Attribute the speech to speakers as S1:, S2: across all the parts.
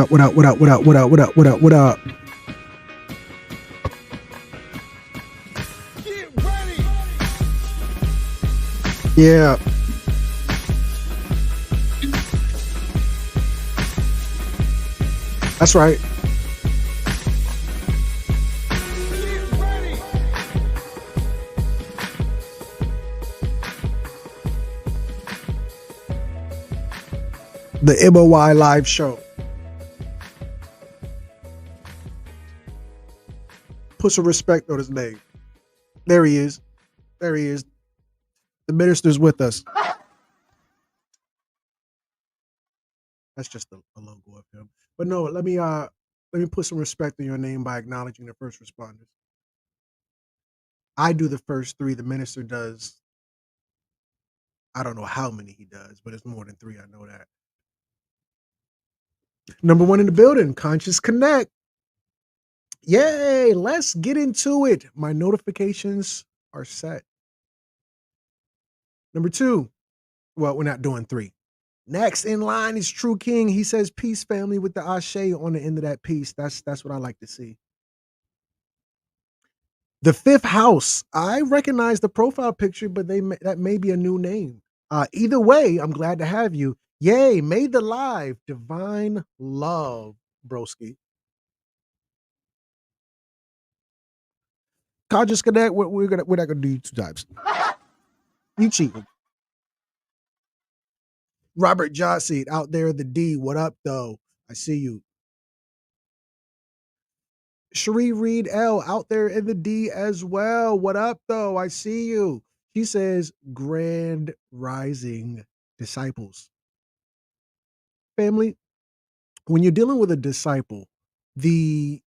S1: What up, what up, what up, what up, what up, what up, what up? Yeah. That's right. The M.O.I live show. Put some respect on his name. There he is. There he is. The minister's with us. That's just a logo of him. But no, let me put some respect on your name by acknowledging the first responders. I do the first three. The minister does. I don't know how many he does, but it's more than three. I know that. Number one in the building, Conscious Connect. Yay, let's get into it. My notifications are set. Number two, well, we're not doing three. Next in line is True King. He says, peace, family, with the ashe on the end of that piece. That's what I like to see. The fifth house. I recognize the profile picture, but that may be a new name. Either way, I'm glad to have you. Yay, made the live. Divine love, broski. conscious connect. We're not gonna do you 2 times. You cheating. Robert Johnson out there in the D. What up though? I see you. Cherie Reed L out there in the D as well. What up though? I see you. She says grand rising disciples. Family, when you're dealing with a disciple, the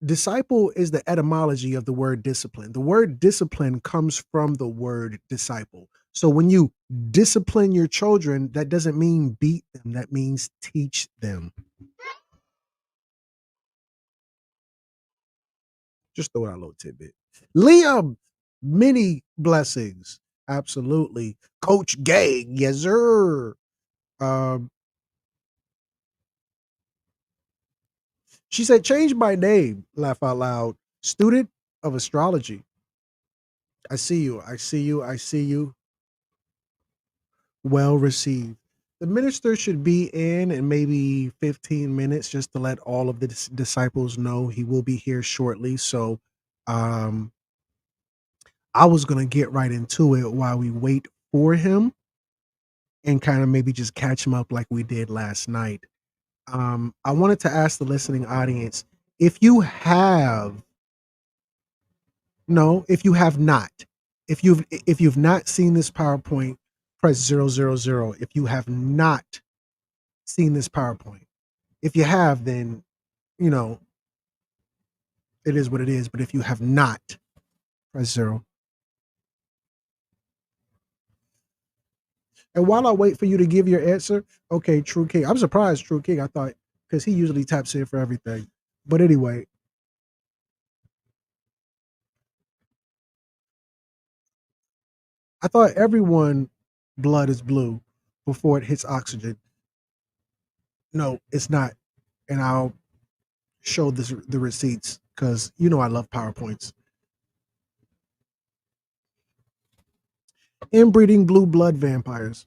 S1: disciple is the etymology of the word discipline. The word discipline comes from the word disciple. So when you discipline your children, that doesn't mean beat them, that means teach them. Just throw out a little tidbit. Liam, many blessings. Absolutely. Coach Gang, yes, sir. Um, she said, change my name, laugh out loud. Student of astrology. I see you. I see you. I see you. Well received. The minister should be in maybe 15 minutes just to let all of the disciples know he will be here shortly. So um, I was going to get right into it while we wait for him and kind of maybe just catch him up like we did last night. I wanted to ask the listening audience if you have no, if you have not, if you've not seen this PowerPoint, press 000. If you have not seen this PowerPoint, if you have, then you know it is what it is. But if you have not, press 0. And while I wait for you to give your answer, okay, True King. I'm surprised, True King. I thought because he usually taps in for everything. But anyway, I thought everyone blood is blue before it hits oxygen. No, it's not. And I'll show the receipts because I love PowerPoints. Inbreeding blue blood vampires.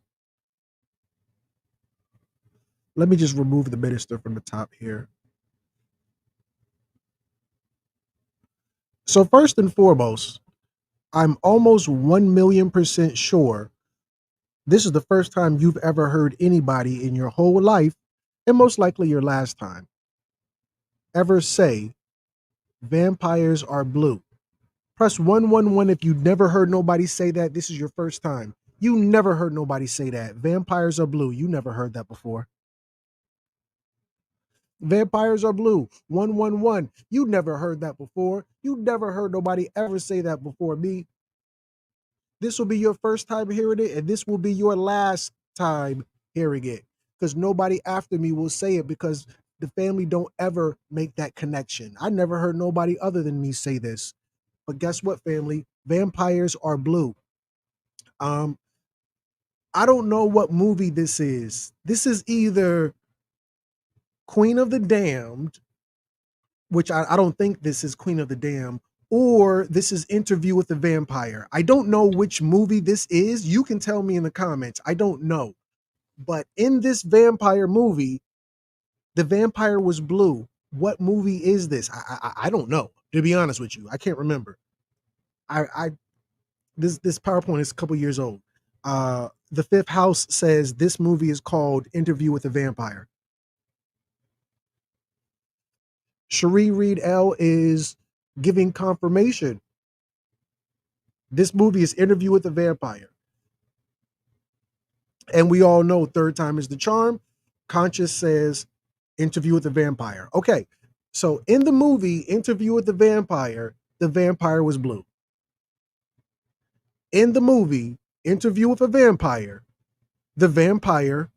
S1: Let me just remove the minister from the top here. So first and foremost, I'm almost 1,000,000% sure this is the first time you've ever heard anybody in your whole life, and most likely your last time, ever say vampires are blue. Press 111 if you never heard nobody say that. This is your first time. You never heard nobody say that. Vampires are blue. You never heard that before. Vampires are blue. 111. You never heard that before. You never heard nobody ever say that before me. This will be your first time hearing it, and this will be your last time hearing it. Because nobody after me will say it because the family don't ever make that connection. I never heard nobody other than me say this. But guess what, family? Vampires are blue. Um, I don't know what movie this is. This is either Queen of the Damned, which I don't think this is Queen of the Damned, or this is Interview with the Vampire. I don't know which movie this is. You can tell me in the comments. I don't know. But in this vampire movie, the vampire was blue. What movie is this? I don't know. To be honest with you, I can't remember. I this PowerPoint is a couple years old. The Fifth House says this movie is called Interview with a Vampire. Cherie Reed L is giving confirmation. This movie is Interview with a Vampire. And we all know third time is the charm. Conscious says Interview with the Vampire. Okay. So in the movie Interview with the vampire was blue. In the movie Interview with a Vampire, the vampire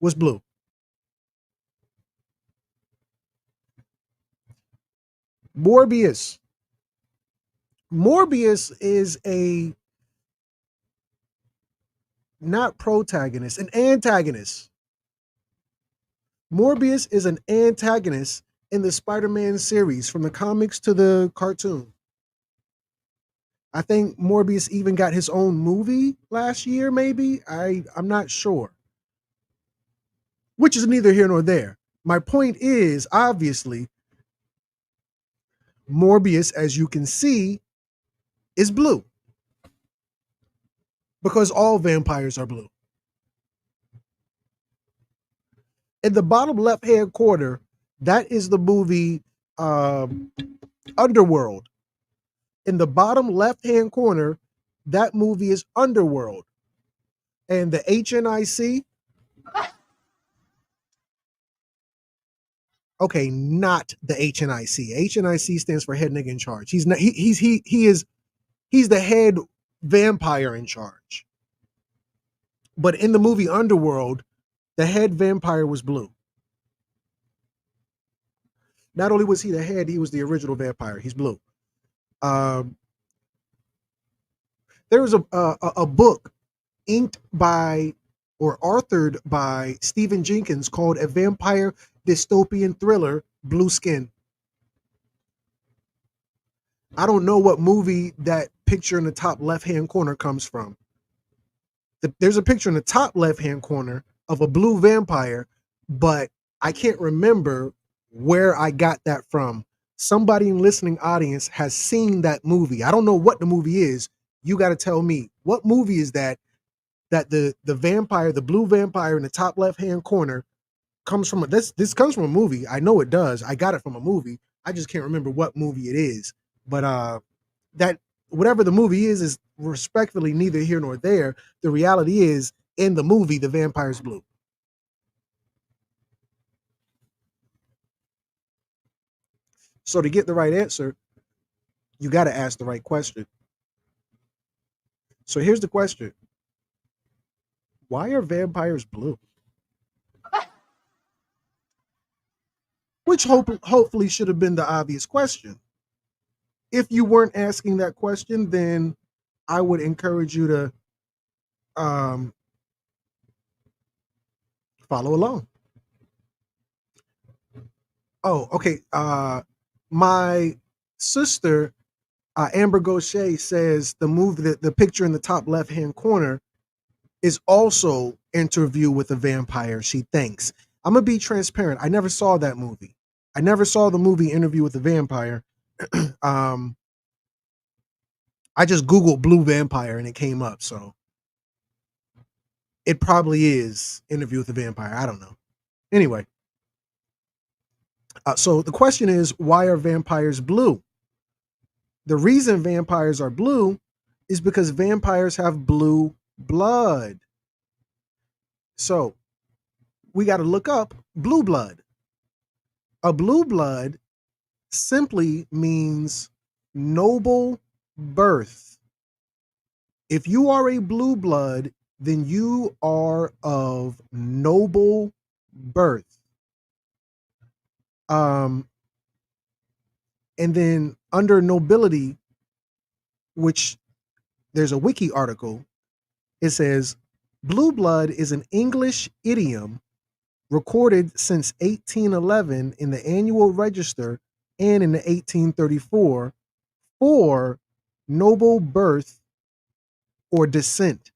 S1: was blue. Morbius. Morbius is a not protagonist, an antagonist. Morbius is an antagonist in the Spider-Man series from the comics to the cartoon. I think Morbius even got his own movie last year, maybe. I'm not sure. Which is neither here nor there. My point is, obviously, Morbius, as you can see, is blue because all vampires are blue. In the bottom left-hand corner, that is the movie Underworld. In the bottom left-hand corner, that movie is Underworld. And the HNIC, okay, not the HNIC. HNIC stands for head nigga in charge. He's not. He's the head vampire in charge. But in the movie Underworld, the head vampire was blue. Not only was he the head, he was the original vampire. He's blue. There was a book inked by or authored by Stephen Jenkins called A Vampire Dystopian Thriller, Blue Skin. I don't know what movie that picture in the top left-hand corner comes from. There's a picture in the top left-hand corner of a blue vampire, but I can't remember where I got that from. Somebody in the listening audience has seen that movie. I don't know what the movie is. You got to tell me, what movie is that the vampire, the blue vampire in the top left-hand corner comes from? This comes from a movie. I know it does. I got it from a movie. I just can't remember what movie it is. But that whatever the movie is respectfully neither here nor there. The reality is, in the movie, the vampire's blue. So to get the right answer, you got to ask the right question. So here's the question. Why are vampires blue? Which hopefully should have been the obvious question. If you weren't asking that question, then I would encourage you to follow along. Oh, okay. My sister, Amber Gaucher, says the picture in the top left-hand corner is also Interview with a Vampire, she thinks. I'm going to be transparent. I never saw that movie. I never saw the movie Interview with a Vampire. I just Googled blue vampire and it came up. So it probably is Interview with a Vampire. I don't know. Anyway. So the question is, why are vampires blue? The reason vampires are blue is because vampires have blue blood. So we got to look up blue blood. A blue blood simply means noble birth. If you are a blue blood, then you are of noble birth. And then under nobility, which there's a wiki article, it says blue blood is an English idiom recorded since 1811 in the Annual Register and in the 1834 for noble birth or descent.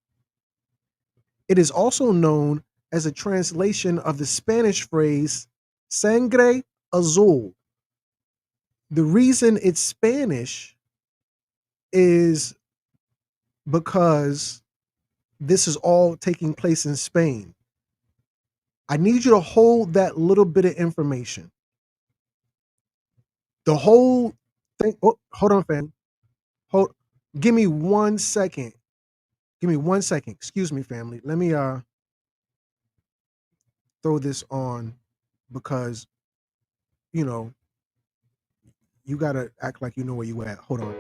S1: It is also known as a translation of the Spanish phrase sangre azul. The reason it's Spanish is because this is all taking place in Spain. I need you to hold that little bit of information. The whole thing. Oh, hold on, fam. Give me 1 second. Give me 1 second. Excuse me, family. Let me throw this on because you gotta act like you know where you at. Hold on.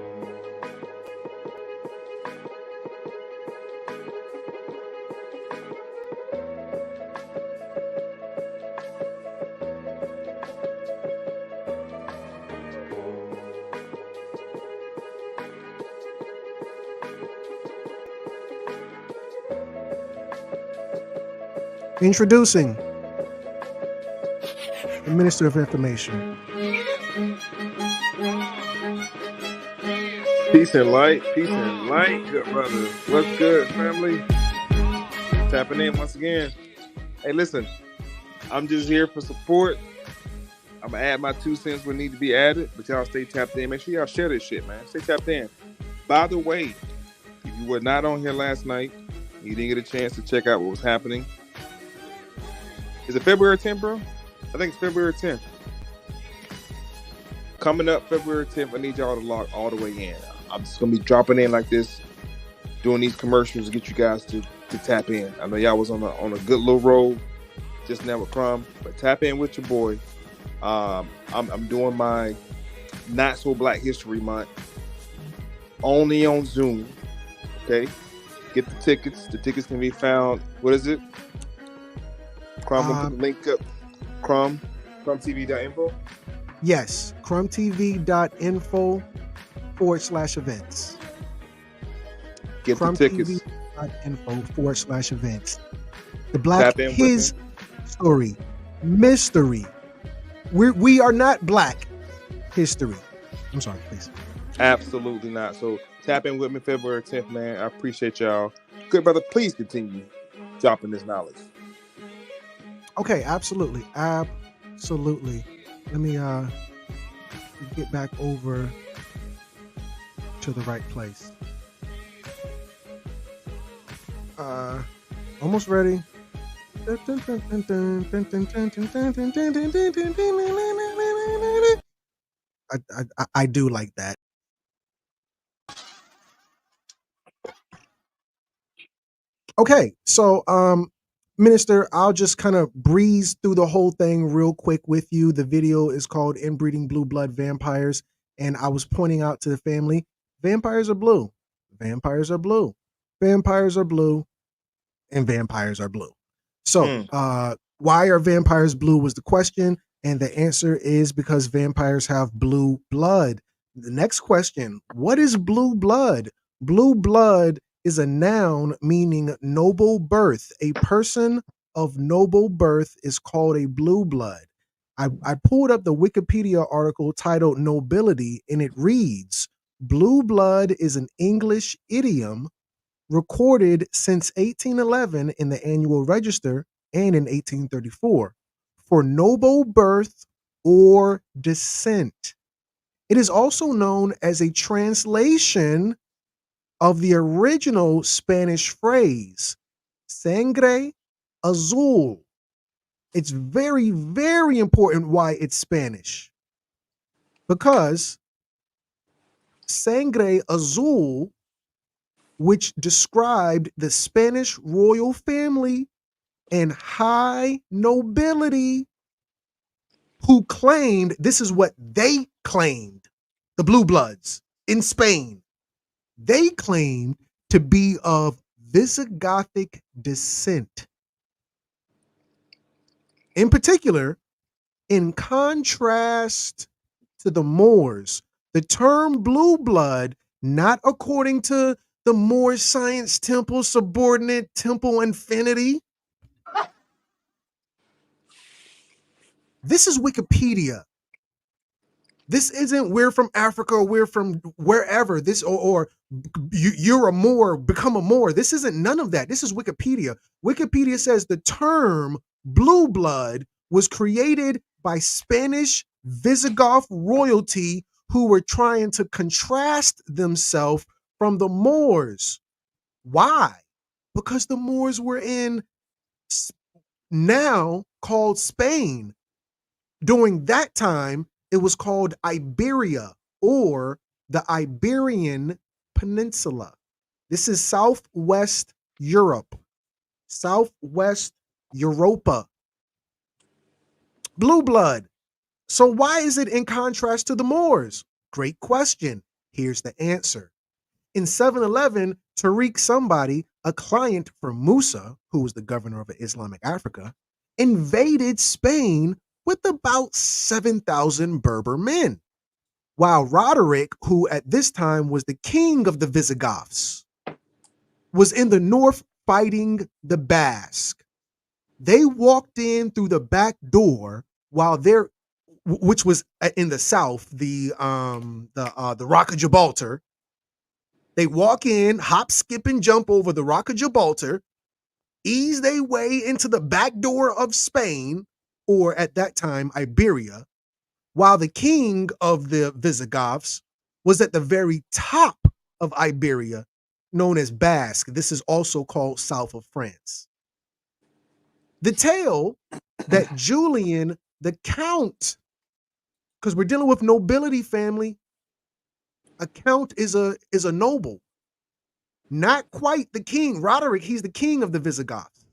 S1: Introducing the Minister of Information.
S2: Peace and light, good brother. What's good, family? Tapping in once again. Hey, listen, I'm just here for support. I'm gonna add my 2 cents when need to be added, but y'all stay tapped in. Make sure y'all share this shit, man. Stay tapped in. By the way, if you were not on here last night, you didn't get a chance to check out what was happening. Is it February 10th, bro? I think it's February 10th. Coming up February 10th, I need y'all to log all the way in. I'm just gonna be dropping in like this, doing these commercials to get you guys to tap in. I know y'all was on a good little roll just now with Crumb, but tap in with your boy. I'm doing my Not So Black History Month only on Zoom. Okay, get the tickets. The tickets can be found. What is it? Crumb, gonna put the link up. CrumbTV.info.
S1: Yes, crumbtv.info/events.
S2: Get the tickets.
S1: crumbtv.info/events. The Black His Story Mystery. We are not Black History. I'm sorry, please.
S2: Absolutely not. So tap in with me February 10th, man. I appreciate y'all. Good brother, please continue dropping this knowledge.
S1: Okay, absolutely. Absolutely. Let me get back over to the right place. Almost ready. I do like that. Okay, so Minister, I'll just kind of breeze through the whole thing real quick with you. The video is called Inbreeding Blue Blood Vampires, and I was pointing out to the family, vampires are blue, vampires are blue, vampires are blue, and vampires are blue. So why are vampires blue was the question, and the answer is because vampires have blue blood. The next question, what is blue blood? Blue blood is a noun meaning noble birth. A person of noble birth is called a blue blood. I pulled up the Wikipedia article titled Nobility, and it reads, blue blood is an English idiom recorded since 1811 in the Annual Register and in 1834 for noble birth or descent. It is also known as a translation of the original Spanish phrase, sangre azul. It's very, very important why it's Spanish. Because sangre azul, which described the Spanish royal family and high nobility who claimed, this is what they claimed, the blue bloods in Spain. They claimed to be of Visigothic descent. In particular, in contrast to the Moors, the term blue blood, not according to the Moorish Science Temple subordinate Temple Infinity. This is Wikipedia. This isn't we're from Africa or we're from wherever. This or you're a Moor, become a Moor. This isn't none of that. This is Wikipedia. Wikipedia says the term blue blood was created by Spanish Visigoth royalty who were trying to contrast themselves from the Moors. Why? Because the Moors were in now called Spain. During that time, it was called Iberia or the Iberian Peninsula. This is Southwest Europe. Southwest Europa. Blue blood. So why is it in contrast to the Moors? Great question. Here's the answer. In 711, Tariq somebody, a client for Musa, who was the governor of Islamic Africa, invaded Spain with about 7,000 Berber men, while Roderick, who at this time was the king of the Visigoths, was in the north fighting the Basque. They walked in through the back door while they're, which was in the south, the Rock of Gibraltar. They walk in, hop, skip, and jump over the Rock of Gibraltar, ease their way into the back door of Spain, or at that time, Iberia, while the king of the Visigoths was at the very top of Iberia, known as Basque. This is also called south of France. The tale that Julian, the count, because we're dealing with nobility family, a count is a noble, not quite the king. Roderick, he's the king of the Visigoths,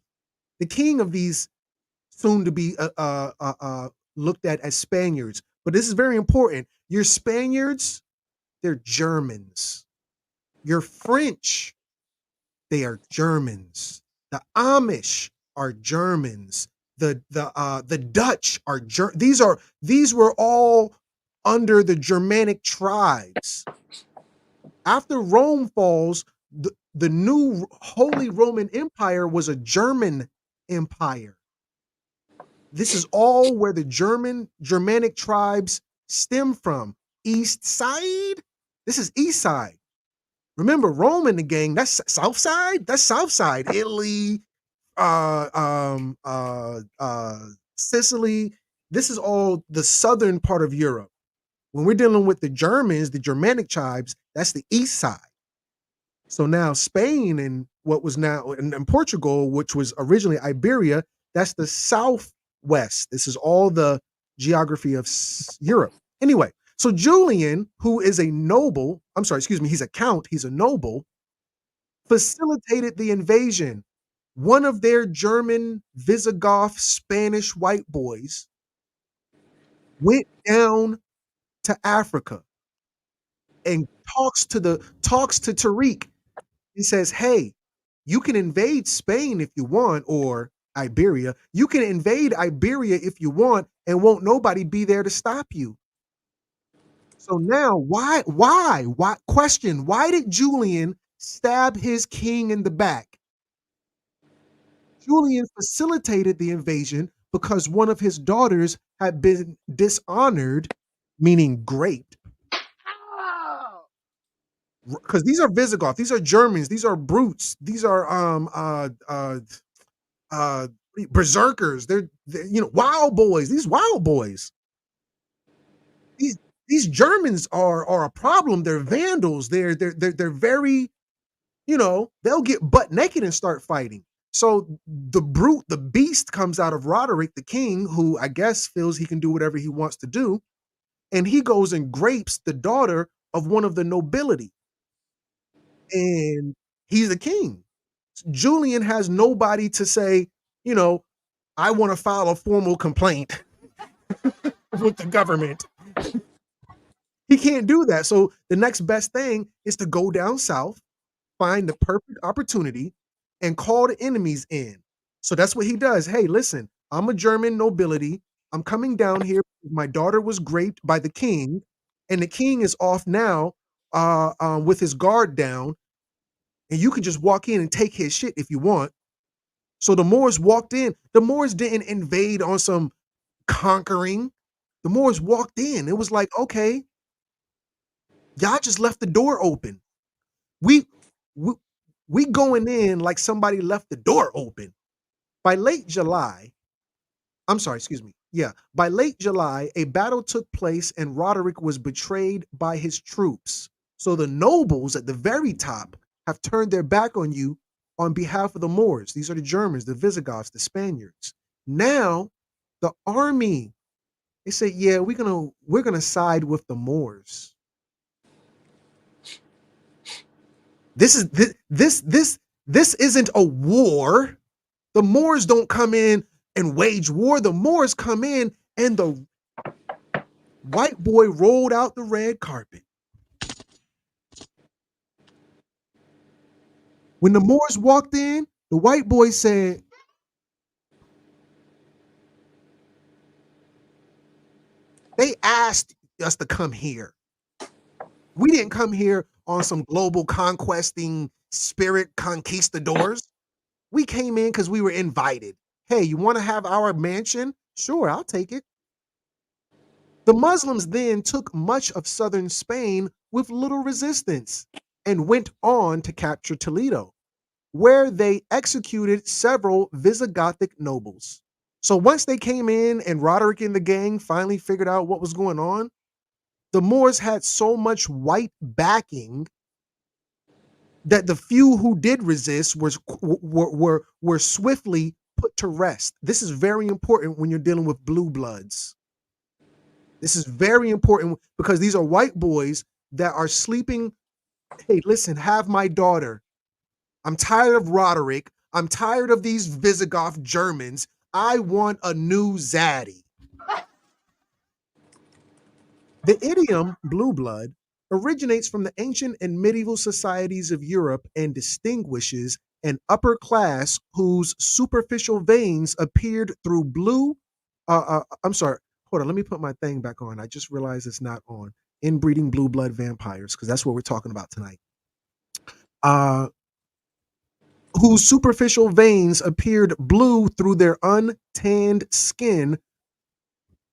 S1: the king of these soon to be looked at as Spaniards. But this is very important. Your Spaniards, they're Germans. Your French, they are Germans. The Amish are Germans. The Dutch are these were all under the Germanic tribes. After Rome falls, the new Holy Roman Empire was a German empire. This is all where the Germanic tribes stem from. East side. This is east side. Remember, Rome and the gang, that's south side. That's south side. Italy, Sicily. This is all the southern part of Europe. When we're dealing with the Germans, the Germanic tribes, that's the east side. So now Spain and what was now in Portugal, which was originally Iberia, that's the southwest. This is all the geography of Europe. Anyway, so Julian, who is a noble, I'm sorry, excuse me, he's a count, he's a noble, facilitated the invasion. One of their German Visigoth Spanish white boys went down to Africa and talks to Tariq. He says, "Hey, you can invade Spain if you want, or Iberia. You can invade Iberia if you want, and won't nobody be there to stop you." So now, why? Question: why did Julian stab his king in the back? Julian facilitated the invasion because one of his daughters had been dishonored, meaning great, because these are Visigoths, these are Germans, these are brutes, these are uh berserkers. They're wild boys. These wild boys. These these Germans are a problem. They're vandals. They're very, they'll get butt naked and start fighting. So the brute, the beast comes out of Roderick, the king, who I guess feels he can do whatever he wants to do. And he goes and grapes the daughter of one of the nobility. And he's the king. Julian has nobody to say, you know, I want to file a formal complaint with the government. He can't do that. So the next best thing is to go down south, find the perfect opportunity, and call the enemies in. So that's what he does. Hey, listen, I'm a German nobility. I'm coming down here. My daughter was raped by the king, and the king is off now with his guard down, and you can just walk in and take his shit if you want. So the Moors walked in. The Moors didn't invade on some conquering. The Moors walked in. It was like, okay, y'all just left the door open. We we, we going in like somebody left the door open. By late July, I'm sorry, excuse me. Yeah, by late July, a battle took place and Roderick was betrayed by his troops. So the nobles at the very top have turned their back on you on behalf of the Moors. These are the Germans, the Visigoths, the Spaniards. Now, the army, they say, yeah, we're gonna side with the Moors. This isn't a war. The Moors don't come in and wage war. The Moors come in and the white boy rolled out the red carpet. When the Moors walked in, the white boy said, they asked us to come here. We didn't come here on some global conquesting spirit conquistadors. We came in because we were invited. Hey, you want to have our mansion? Sure, I'll take it. The Muslims then took much of southern Spain with little resistance and went on to capture Toledo, where they executed several Visigothic nobles. So once they came in and Roderick and the gang finally figured out what was going on, the Moors had so much white backing that the few who did resist were swiftly put to rest. This is very important when you're dealing with blue bloods. This is very important because these are white boys that are sleeping. Hey, listen, have my daughter. I'm tired of Roderick. I'm tired of these Visigoth Germans. I want a new zaddy. The idiom blue blood originates from the ancient and medieval societies of Europe and distinguishes an upper class whose superficial veins appeared through blue. I'm sorry. Hold on. Let me put my thing back on. I just realized it's not on. Inbreeding blue blood vampires, because that's what we're talking about tonight. Uh, whose superficial veins appeared blue through their untanned skin,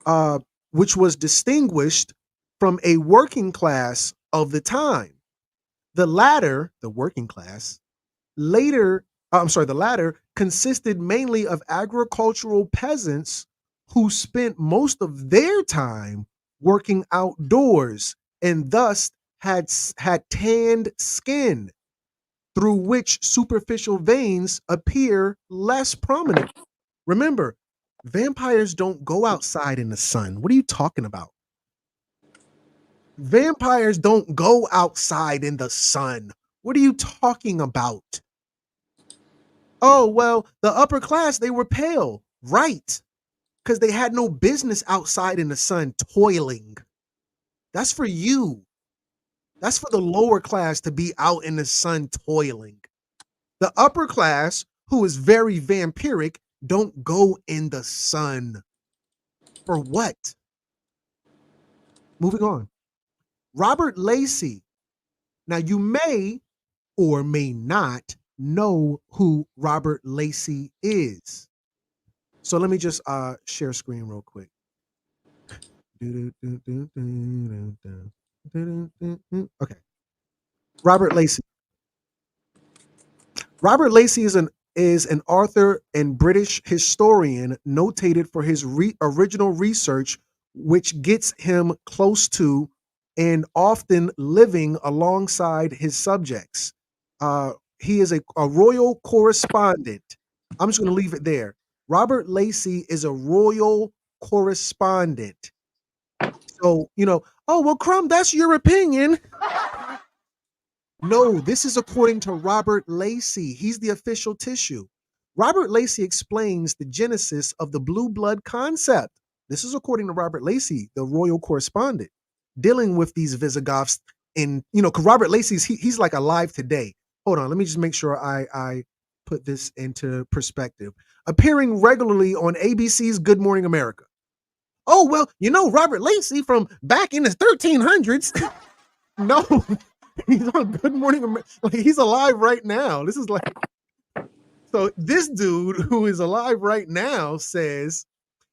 S1: uh, which was distinguished from a working class of the time. The latter, the working class, the latter consisted mainly of agricultural peasants who spent most of their time working outdoors and thus had tanned skin through which superficial veins appear less prominent. Remember, vampires don't go outside in the sun. What are you talking about? Vampires don't go outside in the sun. What are you talking about? Oh, well, the upper class, they were pale. Right. Because they had no business outside in the sun toiling. That's for you. That's for the lower class to be out in the sun toiling. The upper class, who is very vampiric, don't go in the sun. For what? Moving on. Robert Lacey. Now, you may or may not know who Robert Lacey is. So let me just share screen real quick. Okay. Robert Lacey. Robert Lacey is an author and British historian notated for his original research, which gets him close to and often living alongside his subjects. He is a royal correspondent. I'm just going to leave it there. Robert Lacey is a royal correspondent. So, oh, well, Crumb, that's your opinion. No, this is according to Robert Lacey. He's the official tissue. Robert Lacey explains the genesis of the blue blood concept. This is according to Robert Lacey, the royal correspondent, dealing with these Visigoths because Robert Lacey's he's like alive today. Hold on, let me just make sure I put this into perspective. Appearing regularly on ABC's Good Morning America. Oh, well, Robert Lacey from back in the 1300s. No, he's on Good Morning America. Like, he's alive right now. This is like, so this dude who is alive right now says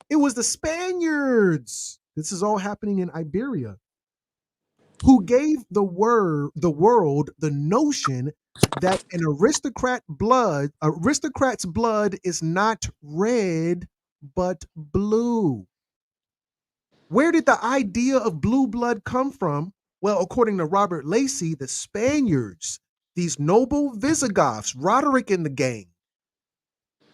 S1: it was the Spaniards. This is all happening in Iberia, who gave the world the notion that aristocrat's blood is not red but blue. Where did the idea of blue blood come from? Well, according to Robert Lacey, the Spaniards, these noble Visigoths, Roderick and the gang,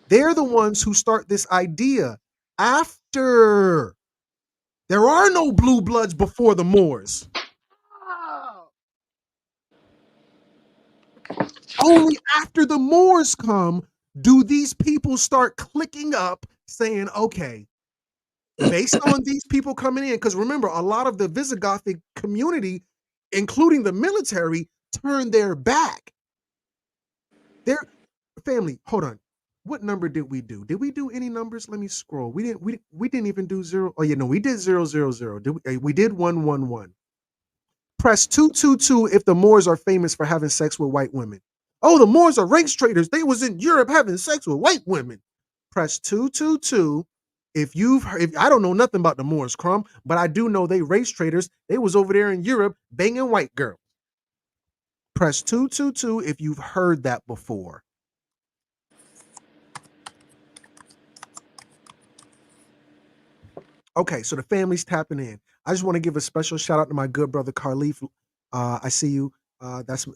S1: they're the ones who start this idea after. There are no blue bloods before the Moors. Only after the Moors come do these people start clicking up saying, okay, based on these people coming in, because remember, a lot of the Visigothic community, including the military, turned their back. Their family, hold on. What number did we do? Did we do any numbers? Let me scroll. We didn't even do zero. Oh yeah, no, we did 000. We did 111. Press 222 if the Moors are famous for having sex with white women. Oh, the Moors are race traders. They was in Europe having sex with white women. Press 222 if I don't know nothing about the Moors, Crumb, but I do know they race traders. They was over there in Europe banging white girls. Press 222 if you've heard that before. Okay, so the family's tapping in. I just want to give a special shout out to my good brother Carleaf. I see you. That's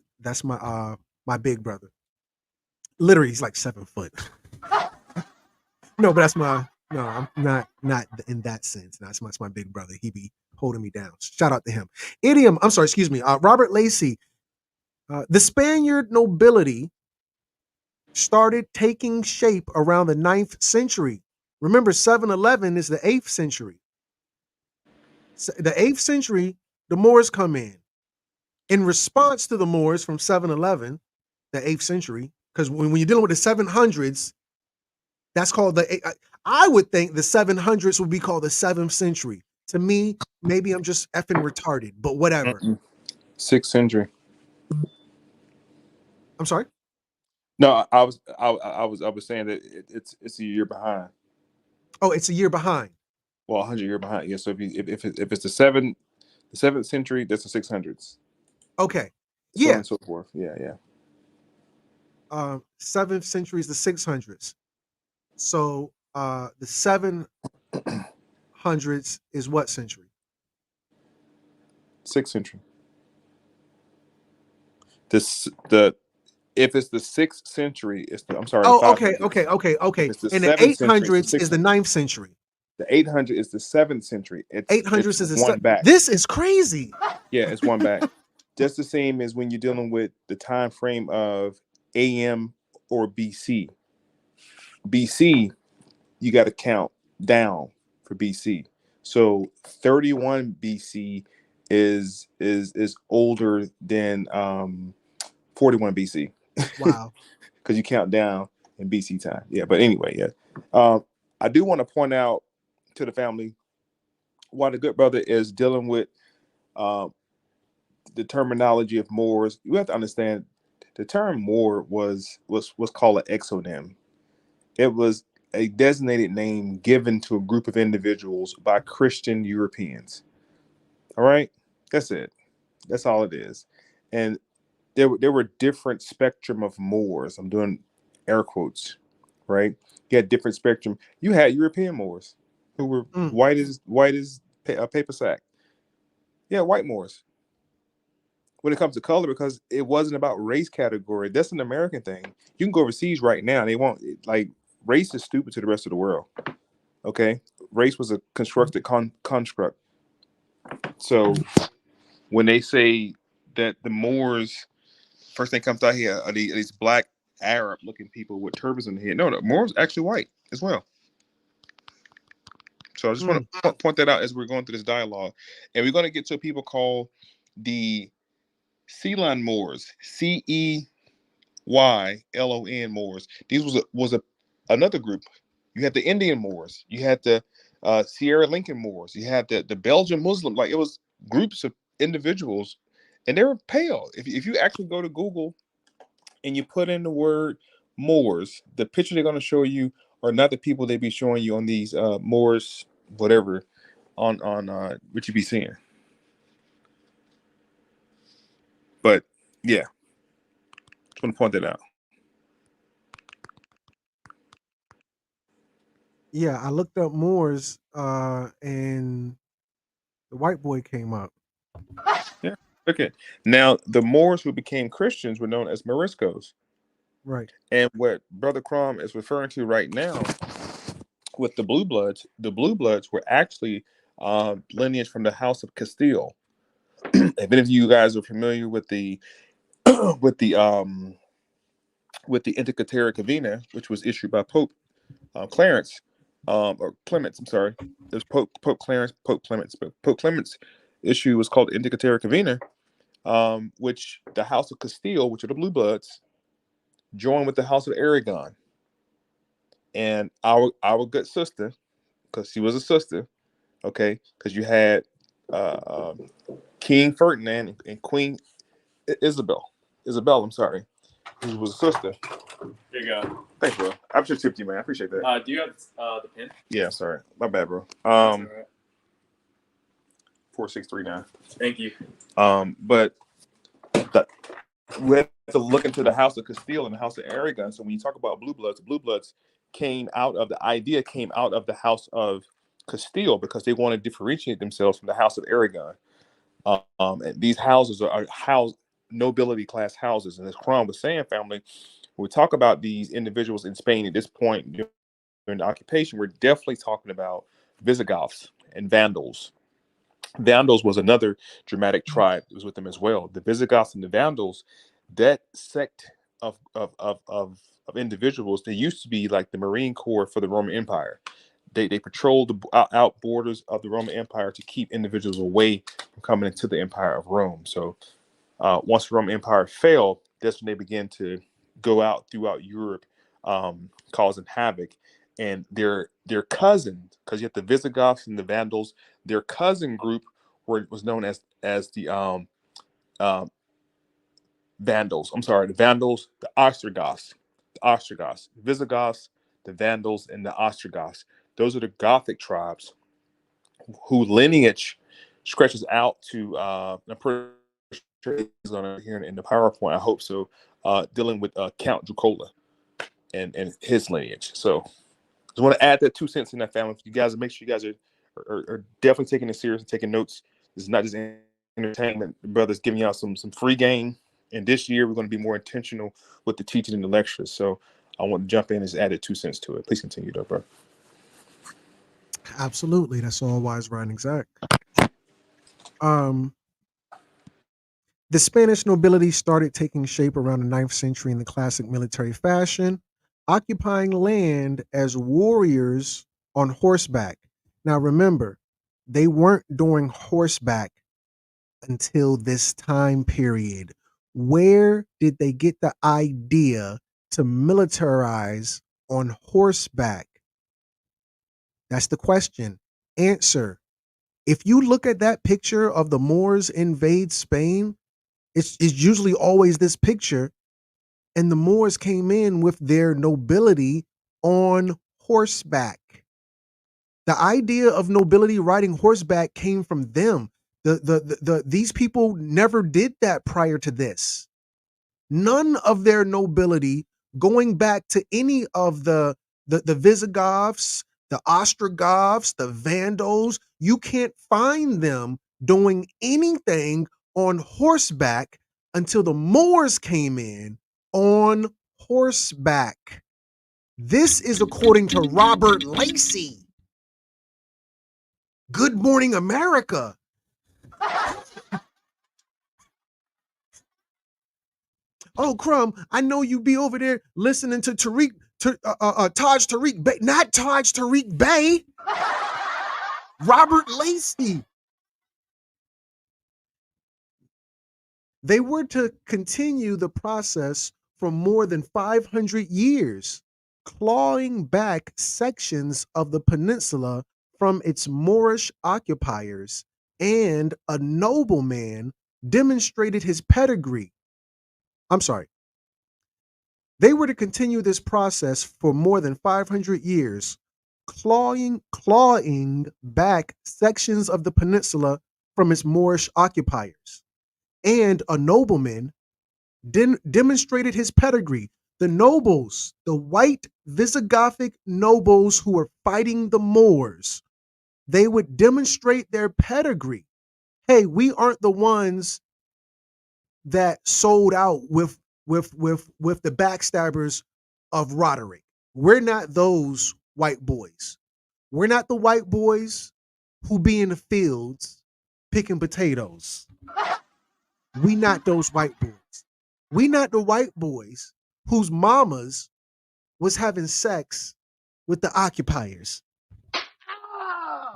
S1: my big brother. Literally, he's like 7 foot. No, but that's my no. I'm not in that sense. That's my big brother. He be holding me down. Shout out to him. Idiom. I'm sorry. Excuse me. Robert Lacey. The Spaniard nobility started taking shape around the 9th century. Remember, 711 is the 8th century. The 8th century, the Moors come in. In response to the Moors from 711, the 8th century, because when you're dealing with the 700s, that's called I would think the 700s would be called the 7th century. To me, maybe I'm just effing retarded, but whatever.
S2: 6th century.
S1: I'm sorry?
S2: No, I was saying that it's a year behind.
S1: Oh, it's a year behind.
S2: Well, 100 year behind. Yeah. So if it's the 7th century, that's the 600s.
S1: Okay.
S2: So on
S1: Yeah.
S2: and so forth. Yeah, yeah.
S1: 7th century is the 600s. So the 700s is what century?
S2: 6th century. If it's the 6th century, I'm sorry, the
S1: Oh,
S2: 500s.
S1: okay.
S2: If it's the
S1: And the
S2: 7th century, it's the
S1: 800s is the
S2: 600s.
S1: 9th century.
S2: The 800 is the 7th century. It's
S1: 800s is the
S2: one back.
S1: This is crazy.
S2: Yeah, it's one back. Just the same as when you're dealing with the time frame of AM or BC. BC, you got to count down for BC. So 31 BC is older than 41 BC.
S1: Wow.
S2: Because you count down in BC time. Yeah, but anyway, yeah. I do want to point out to the family why the good brother is dealing with the terminology of Moors. You have to understand the term Moor was called an exonym. It was a designated name given to a group of individuals by Christian Europeans. All right, that's it. That's all it is. And there were different spectrum of Moors. I'm doing air quotes, right? You had different spectrum. You had European Moors who were white as a paper sack. Yeah, white Moors. When it comes to color, because it wasn't about race category. That's an American thing. You can go overseas right now. They won't like race is stupid to the rest of the world. Okay, race was a constructed construct. So when they say that the Moors, first thing comes out here are these black Arab looking people with turbans in the head. No, the Moors actually white as well. So I just want to point that out as we're going through this dialogue, and we're going to get to people called the Ceylon Moors, CEYLON Moors. These was another group. You had the Indian Moors. You had the Sierra Lincoln Moors. You had the Belgian Muslim. Like it was groups of individuals, and they were pale. If you actually go to Google and you put in the word Moors, the picture they're going to show you are not the people they be showing you on these Moors, whatever, on what you be seeing. But yeah, just want to point that out.
S1: Yeah, I looked up Moors, and the white boy came up.
S2: Yeah. Okay. Now the Moors who became Christians were known as Moriscos.
S1: Right.
S2: And what Brother Crom is referring to right now with the Blue Bloods were actually lineage from the House of Castile. If any of you guys are familiar with the with the Indica Terra Cavina, which was issued by Pope Clarence or Clements, I'm sorry, there's Pope Clarence, Pope Clements, but Pope Clements' issue was called Indica Terra Cavina, which the House of Castile, which are the Blue Bloods, joined with the House of Aragon. And our good sister, because she was a sister, okay, because you had King Ferdinand and Queen Isabel, I'm sorry, who was a sister.
S3: Here you go.
S2: Thanks, bro. I should tip you, man. I appreciate that.
S3: Do you have the pin?
S2: Yeah, sorry. My bad, bro.
S3: That's all right.
S2: 4639.
S3: Thank you.
S2: But we have to look into the House of Castile and the House of Aragon. So when you talk about Blue Bloods, the Blue Bloods came out of the House of Castile because they want to differentiate themselves from the House of Aragon. And these houses are house nobility class houses. And as Crom was saying, family, when we talk about these individuals in Spain at this point during the occupation, we're definitely talking about Visigoths and Vandals. Vandals was another dramatic tribe that was with them as well. The Visigoths and the Vandals, that sect of individuals, they used to be like the Marine Corps for the Roman Empire. They patrolled the out borders of the Roman Empire to keep individuals away from coming into the Empire of Rome. So once the Roman Empire fell, that's when they began to go out throughout Europe, causing havoc. And their cousins, because you have the Visigoths and the Vandals, their cousin group was known as the Vandals. I'm sorry, the Vandals, the Ostrogoths, the Visigoths, the Vandals, and the Ostrogoths. Those are the Gothic tribes whose lineage stretches out to I'm pretty sure it's on here in the PowerPoint. I hope so. Dealing with Count Dracula and his lineage. So just want to add that 2 cents in that, family. You guys, make sure you guys are definitely taking it serious and taking notes. This is not just entertainment. The brother's giving y'all some free game. And this year we're going to be more intentional with the teaching and the lectures. So I want to jump in and just add 2 cents to it. Please continue, though, bro.
S1: Absolutely. That's all wise, right, and exact. The Spanish nobility started taking shape around the 9th century in the classic military fashion, occupying land as warriors on horseback. Now, remember, they weren't doing horseback until this time period. Where did they get the idea to militarize on horseback? That's the question. Answer. If you look at that picture of the Moors invade Spain, it's usually always this picture. And the Moors came in with their nobility on horseback. The idea of nobility riding horseback came from them. These people never did that prior to this. None of their nobility, going back to any of the Visigoths, the Ostrogoths, the Vandals, you can't find them doing anything on horseback until the Moors came in on horseback. This is according to Robert Lacey. Good Morning America. Oh, Crumb, I know you be over there listening to Taj Tariq Bey, not Taj Tariq Bey. Robert Lacey. They were to continue the process for more than 500 years, clawing back sections of the peninsula from its Moorish occupiers, and a nobleman demonstrated his pedigree. I'm sorry. They were to continue this process for more than 500 years, clawing back sections of the peninsula from its Moorish occupiers. And a nobleman demonstrated his pedigree. The nobles, the white Visigothic nobles who were fighting the Moors, they would demonstrate their pedigree. Hey, we aren't the ones that sold out with the backstabbers of Roderick. We're not those white boys. We're not the white boys who be in the fields picking potatoes. We not those white boys. We not the white boys whose mamas was having sex with the occupiers.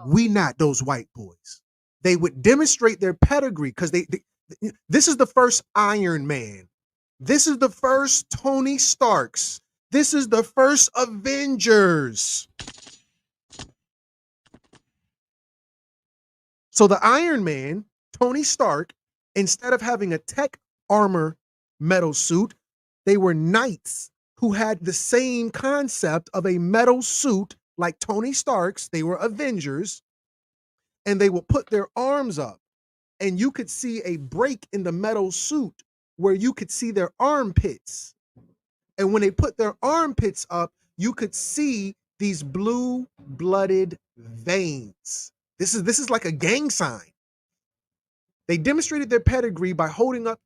S1: We not those white boys. They would demonstrate their pedigree because this is the first Iron Man. This is the first Tony Starks. This is the first Avengers. So the Iron Man, Tony Stark, instead of having a tech armor metal suit, they were knights who had the same concept of a metal suit like Tony Stark's. They were Avengers, and they would put their arms up, and you could see a break in the metal suit where you could see their armpits. And when they put their armpits up, you could see these blue-blooded veins. This is like a gang sign. They demonstrated their pedigree by holding up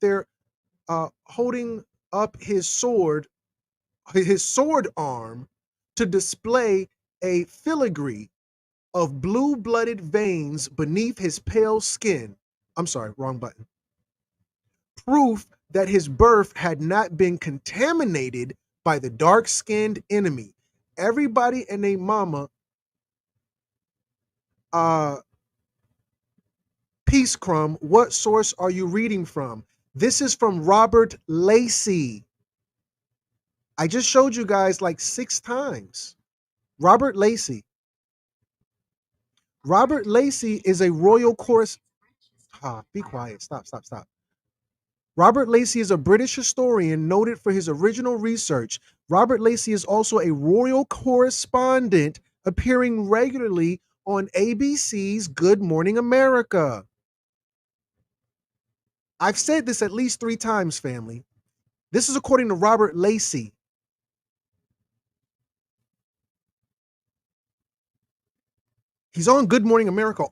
S1: his sword arm to display a filigree of blue-blooded veins beneath his pale skin. I'm sorry, wrong button. Proof that his birth had not been contaminated by the dark-skinned enemy. Everybody and their mama, Peace Crumb, what source are you reading from? This is from Robert Lacey. I just showed you guys like 6 times. Robert Lacey. Robert Lacey is a royal chorus. Be quiet. Stop. Robert Lacey is a British historian noted for his original research. Robert Lacey is also a royal correspondent appearing regularly on ABC's Good Morning America. I've said this at least 3 times, family. This is according to Robert Lacey. He's on Good Morning America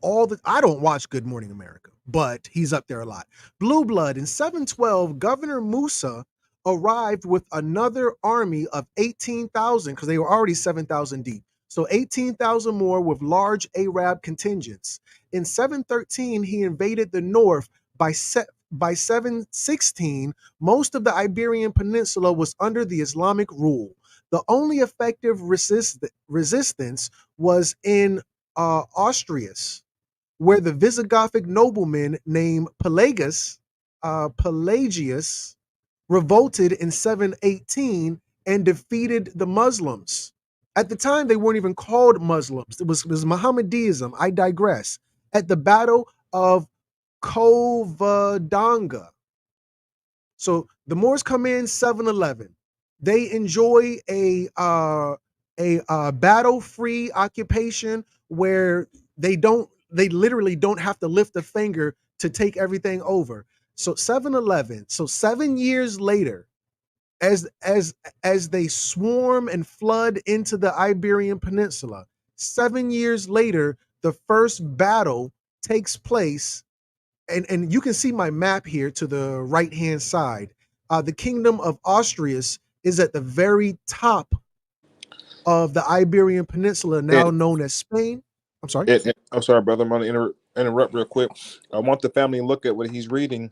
S1: I don't watch Good Morning America, but he's up there a lot. Blue Blood. In 712, Governor Musa arrived with another army of 18,000 because they were already 7,000 deep. So 18,000 more with large Arab contingents. In 713, he invaded the north. By 716, most of the Iberian Peninsula was under the Islamic rule. The only effective resistance was in Austrias, where the Visigothic nobleman named Pelagius revolted in 718 and defeated the Muslims. At the time, they weren't even called Muslims. It was Mohammedanism. I digress. At the Battle of Covadonga. So the Moors come in 711. They enjoy a battle-free occupation where they literally don't have to lift a finger to take everything over. So 711. So 7 years later, as they swarm and flood into the Iberian Peninsula, 7 years later, the first battle takes place. And you can see my map here to the right-hand side. The Kingdom of Austrias is at the very top of the Iberian Peninsula, now known as Spain. I'm sorry.
S2: I'm sorry, brother. I'm going to interrupt real quick. I want the family to look at what he's reading.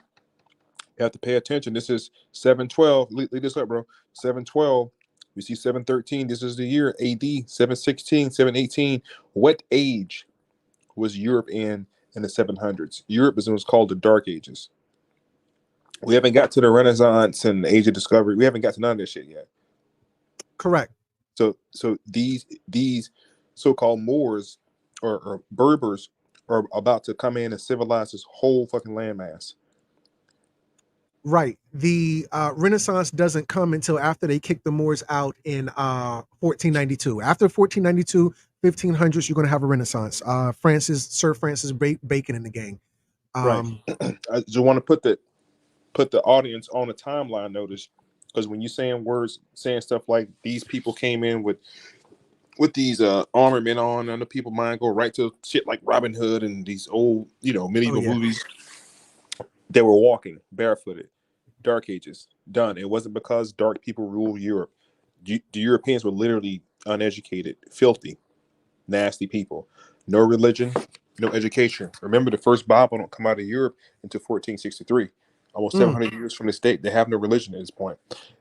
S2: You have to pay attention. This is 712. Lead this up, bro. 712. We see 713. This is the year AD. 716, 718. What age was Europe in the 700s? Europe was called the Dark Ages. We haven't got to the Renaissance and the Age of Discovery. We haven't got to none of this shit yet.
S1: Correct.
S2: So these so-called Moors or Berbers are about to come in and civilize this whole fucking landmass.
S1: Right. The Renaissance doesn't come until after they kick the Moors out in 1492. After 1492, 1500s, you're going to have a Renaissance. Sir Francis Bacon and the gang.
S2: Right. I just want to put the audience on a timeline notice, because when you're saying stuff like these people came in with these armament on, and the people mind go right to shit like Robin Hood and these old medieval movies. They were walking barefooted. Dark Ages done. It wasn't because dark people ruled Europe. The Europeans were literally uneducated, filthy, nasty people. No religion, no education. Remember, the first Bible don't come out of Europe until 1463. Almost 700 years from this date. They have no religion at this point.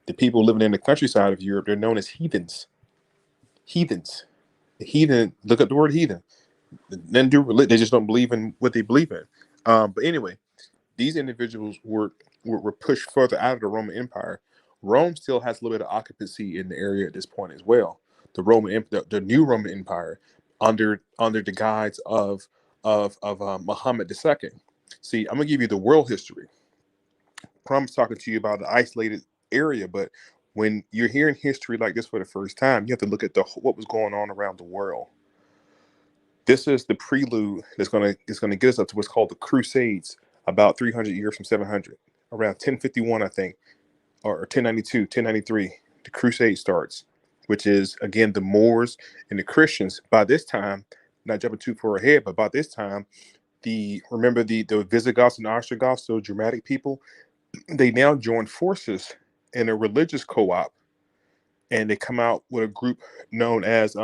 S2: The people living in the countryside of Europe, they're known as heathens. Heathens. The heathen, look up the word heathen. Then they just don't believe in what they believe in. But anyway, these individuals were pushed further out of the Roman Empire. Rome still has a little bit of occupancy in the area at this point as well. The new Roman Empire, under the guise of Muhammad II. See, I'm gonna give you the world history. I'm talking to you about the isolated area, but when you're hearing history like this for the first time, you have to look at what was going on around the world. This is the prelude that's gonna get us up to what's called the Crusades, about 300 years from 700, around 1051, I think, or 1092, 1093. The Crusade starts.
S4: which is again the Moors and the Christians. By this time, not jumping too far ahead, but by this time, the Visigoths and Ostrogoths, those Germanic people, they now join forces in a religious co-op, and they come out with a group known as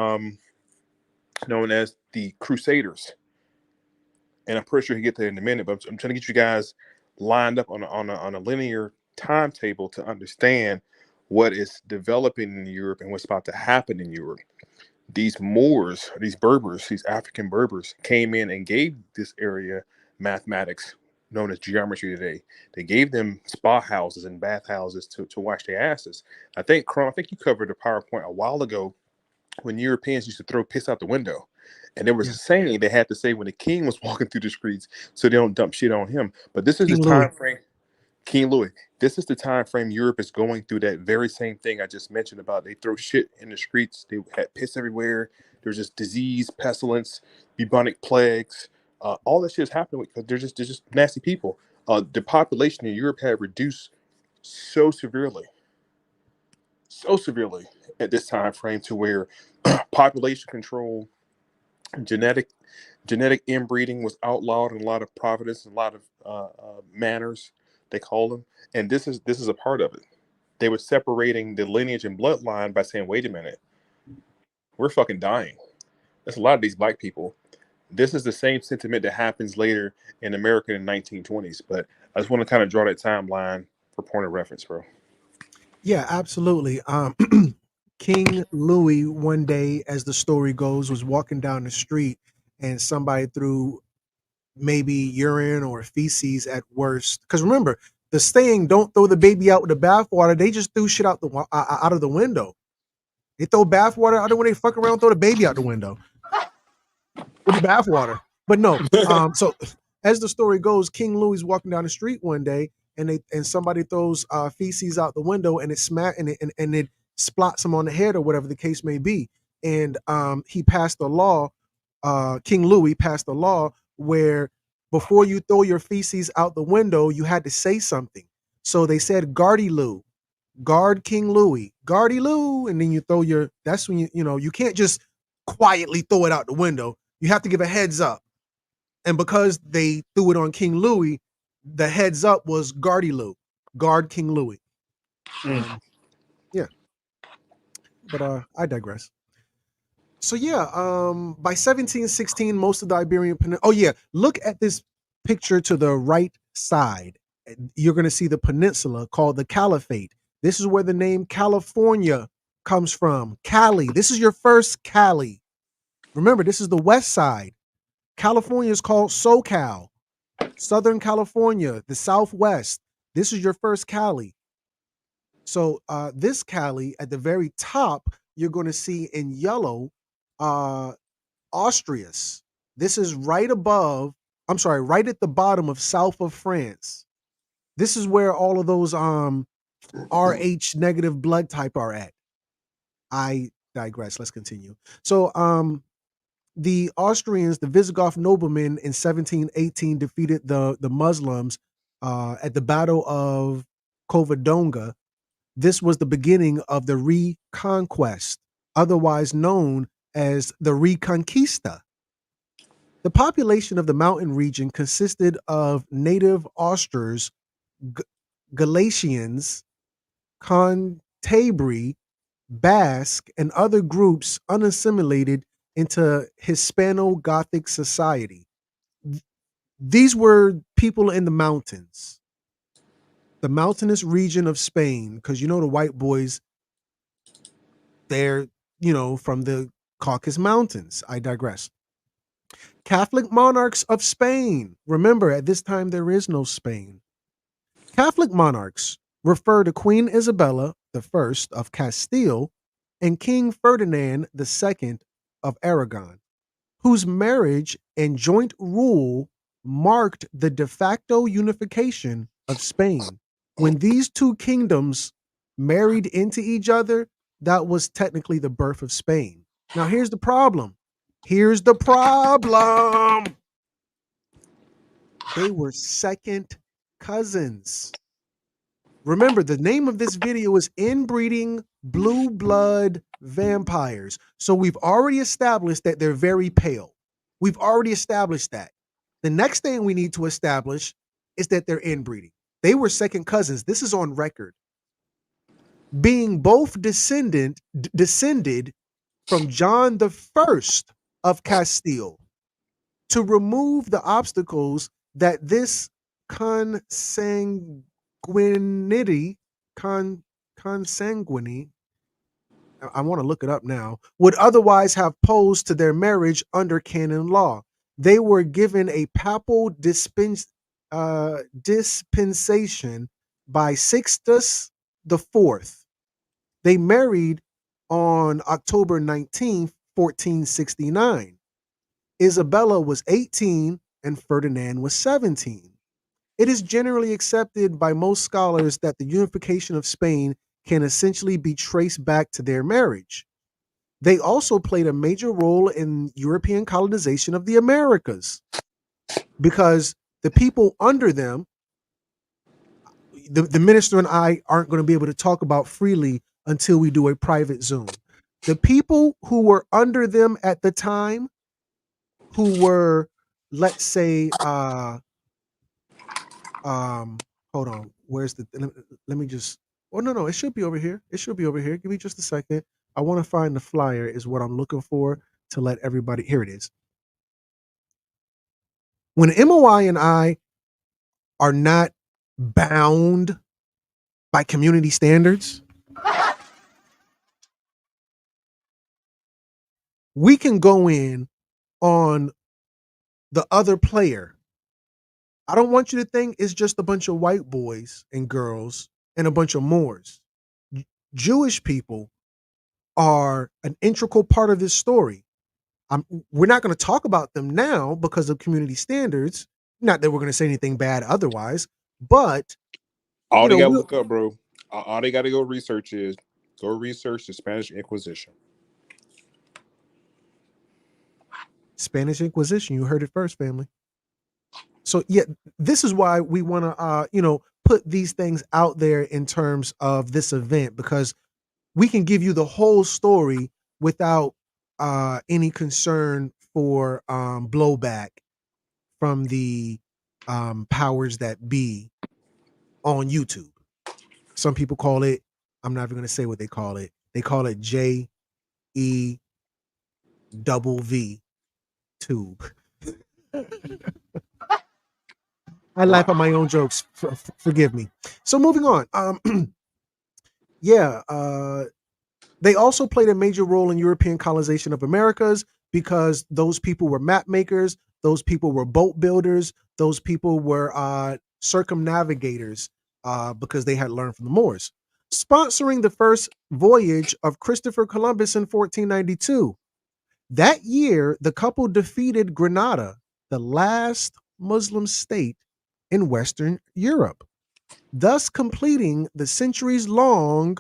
S4: the Crusaders. And I'm pretty sure you get there in a minute, but I'm trying to get you guys lined up on a linear timetable to understand what is developing in Europe and what's about to happen in Europe. These Moors, these Berbers, these African Berbers came in and gave this area mathematics known as geometry today. They gave them spa houses and bath houses to wash their asses. I think you covered a PowerPoint a while ago when Europeans used to throw piss out the window. And there was a saying they had to say when the king was walking through the streets so they don't dump shit on him. But this is
S1: King
S4: the
S1: Louis.
S4: time frame. King Louis. This is the time frame Europe is going through that very same thing I just mentioned about. They throw shit in the streets. They had piss everywhere. There's just disease, pestilence, bubonic plagues. All that shit is happening because they're just nasty people. The population in Europe had reduced so severely at this time frame to where population control, genetic inbreeding was outlawed in a lot of provinces, a lot of manors, they call them, and this is a part of it. They were separating the lineage and bloodline by saying, "Wait a minute, we're fucking dying." That's a lot of these black people. This is the same sentiment that happens later in America in the 1920s. But I just want to kind of draw that timeline for point of reference, bro.
S1: Yeah, absolutely. King Louis, one day, as the story goes, was walking down the street and somebody threw maybe urine or feces at worst. Because remember, the saying, "Don't throw the baby out with the bathwater." They just threw shit out of the window. They throw bathwater out the window. They fuck around, throw the baby out the window with the bathwater. But no, so as the story goes, King Louis is walking down the street one day, and somebody throws feces out the window, and it splots him on the head or whatever the case may be. And he passed a law. King Louis passed a law where before you throw your feces out the window, you had to say something. So they said, "Guardy Lou, guard King Louis, Guardy Lou," and then you throw your. That's when you can't just quietly throw it out the window. You have to give a heads up. And because they threw it on King Louis, the heads up was Guardy Lou, guard King Louis. Yeah, but I digress. So yeah, by 1716, most of the Iberian Peninsula. Oh yeah, look at this picture to the right side. You're going to see the peninsula called the Caliphate. This is where the name California comes from. Cali. This is your first Cali. Remember, this is the west side. California is called SoCal. Southern California, the Southwest. This is your first Cali. So this Cali at the very top, you're going to see in yellow, Austrias. This is right above, I'm sorry, right at the bottom of south of France. This is where all of those RH negative blood type are at. I digress. Let's continue. So the Austrians, the Visigoth noblemen in 1718 defeated the Muslims at the Battle of Covadonga. This was the beginning of the Reconquest, otherwise known as the Reconquista. The population of the mountain region consisted of native Austrians, Galatians, Cantabri, Basque, and other groups unassimilated into Hispano-Gothic society. These were people in the mountains, the mountainous region of Spain, because the white boys, they're, from the Caucasus Mountains. I digress. Catholic monarchs of Spain. Remember, at this time, there is no Spain. Catholic monarchs refer to Queen Isabella I of Castile and King Ferdinand II of Aragon, whose marriage and joint rule marked the de facto unification of Spain. When these two kingdoms married into each other, that was technically the birth of Spain. Now, here's the problem. They were second cousins. Remember, the name of this video is Inbreeding Blue Blood Vampires. So we've already established that they're very pale. We've already established that. The next thing we need to establish is that they're inbreeding. They were second cousins. This is on record. Being both descended from John the First of Castile to remove the obstacles that this consanguinity, consanguinity, I want to look it up now, would otherwise have posed to their marriage under canon law. They were given a papal dispensation by Sixtus IV. They married on October 19th, 1469. Isabella was 18 and Ferdinand was 17. It is generally accepted by most scholars that the unification of Spain can essentially be traced back to their marriage. They also played a major role in European colonization of the Americas because the people under them, the minister and I aren't going to be able to talk about freely until we do a private Zoom. The people who were under them at the time, who were, let's say, hold on, where's the, let me just, oh, no, it should be over here. It should be over here. Give me just a second. I want to find the flyer is what I'm looking for to let everybody, here it is. When M.O.I and I are not bound by community standards, we can go in on the other player. I don't want you to think it's just a bunch of white boys and girls and a bunch of Moors. Jewish people are an integral part of this story. We're not going to talk about them now because of community standards. Not that we're going to say anything bad otherwise, but
S4: all they got to look up, bro. All they got to go research is go research the Spanish Inquisition.
S1: Spanish Inquisition. You heard it first, family. So yeah, this is why we want to, put these things out there in terms of this event, because we can give you the whole story without any concern for blowback from the powers that be on YouTube. Some people call it, I'm not even going to say what they call it. They call it JEVV tube. I laugh at my own jokes. Forgive me. So moving on. They also played a major role in European colonization of Americas because those people were map makers, those people were boat builders, those people were circumnavigators because they had learned from the Moors. Sponsoring the first voyage of Christopher Columbus in 1492. That year, the couple defeated Granada, the last Muslim state in Western Europe, thus completing the centuries-long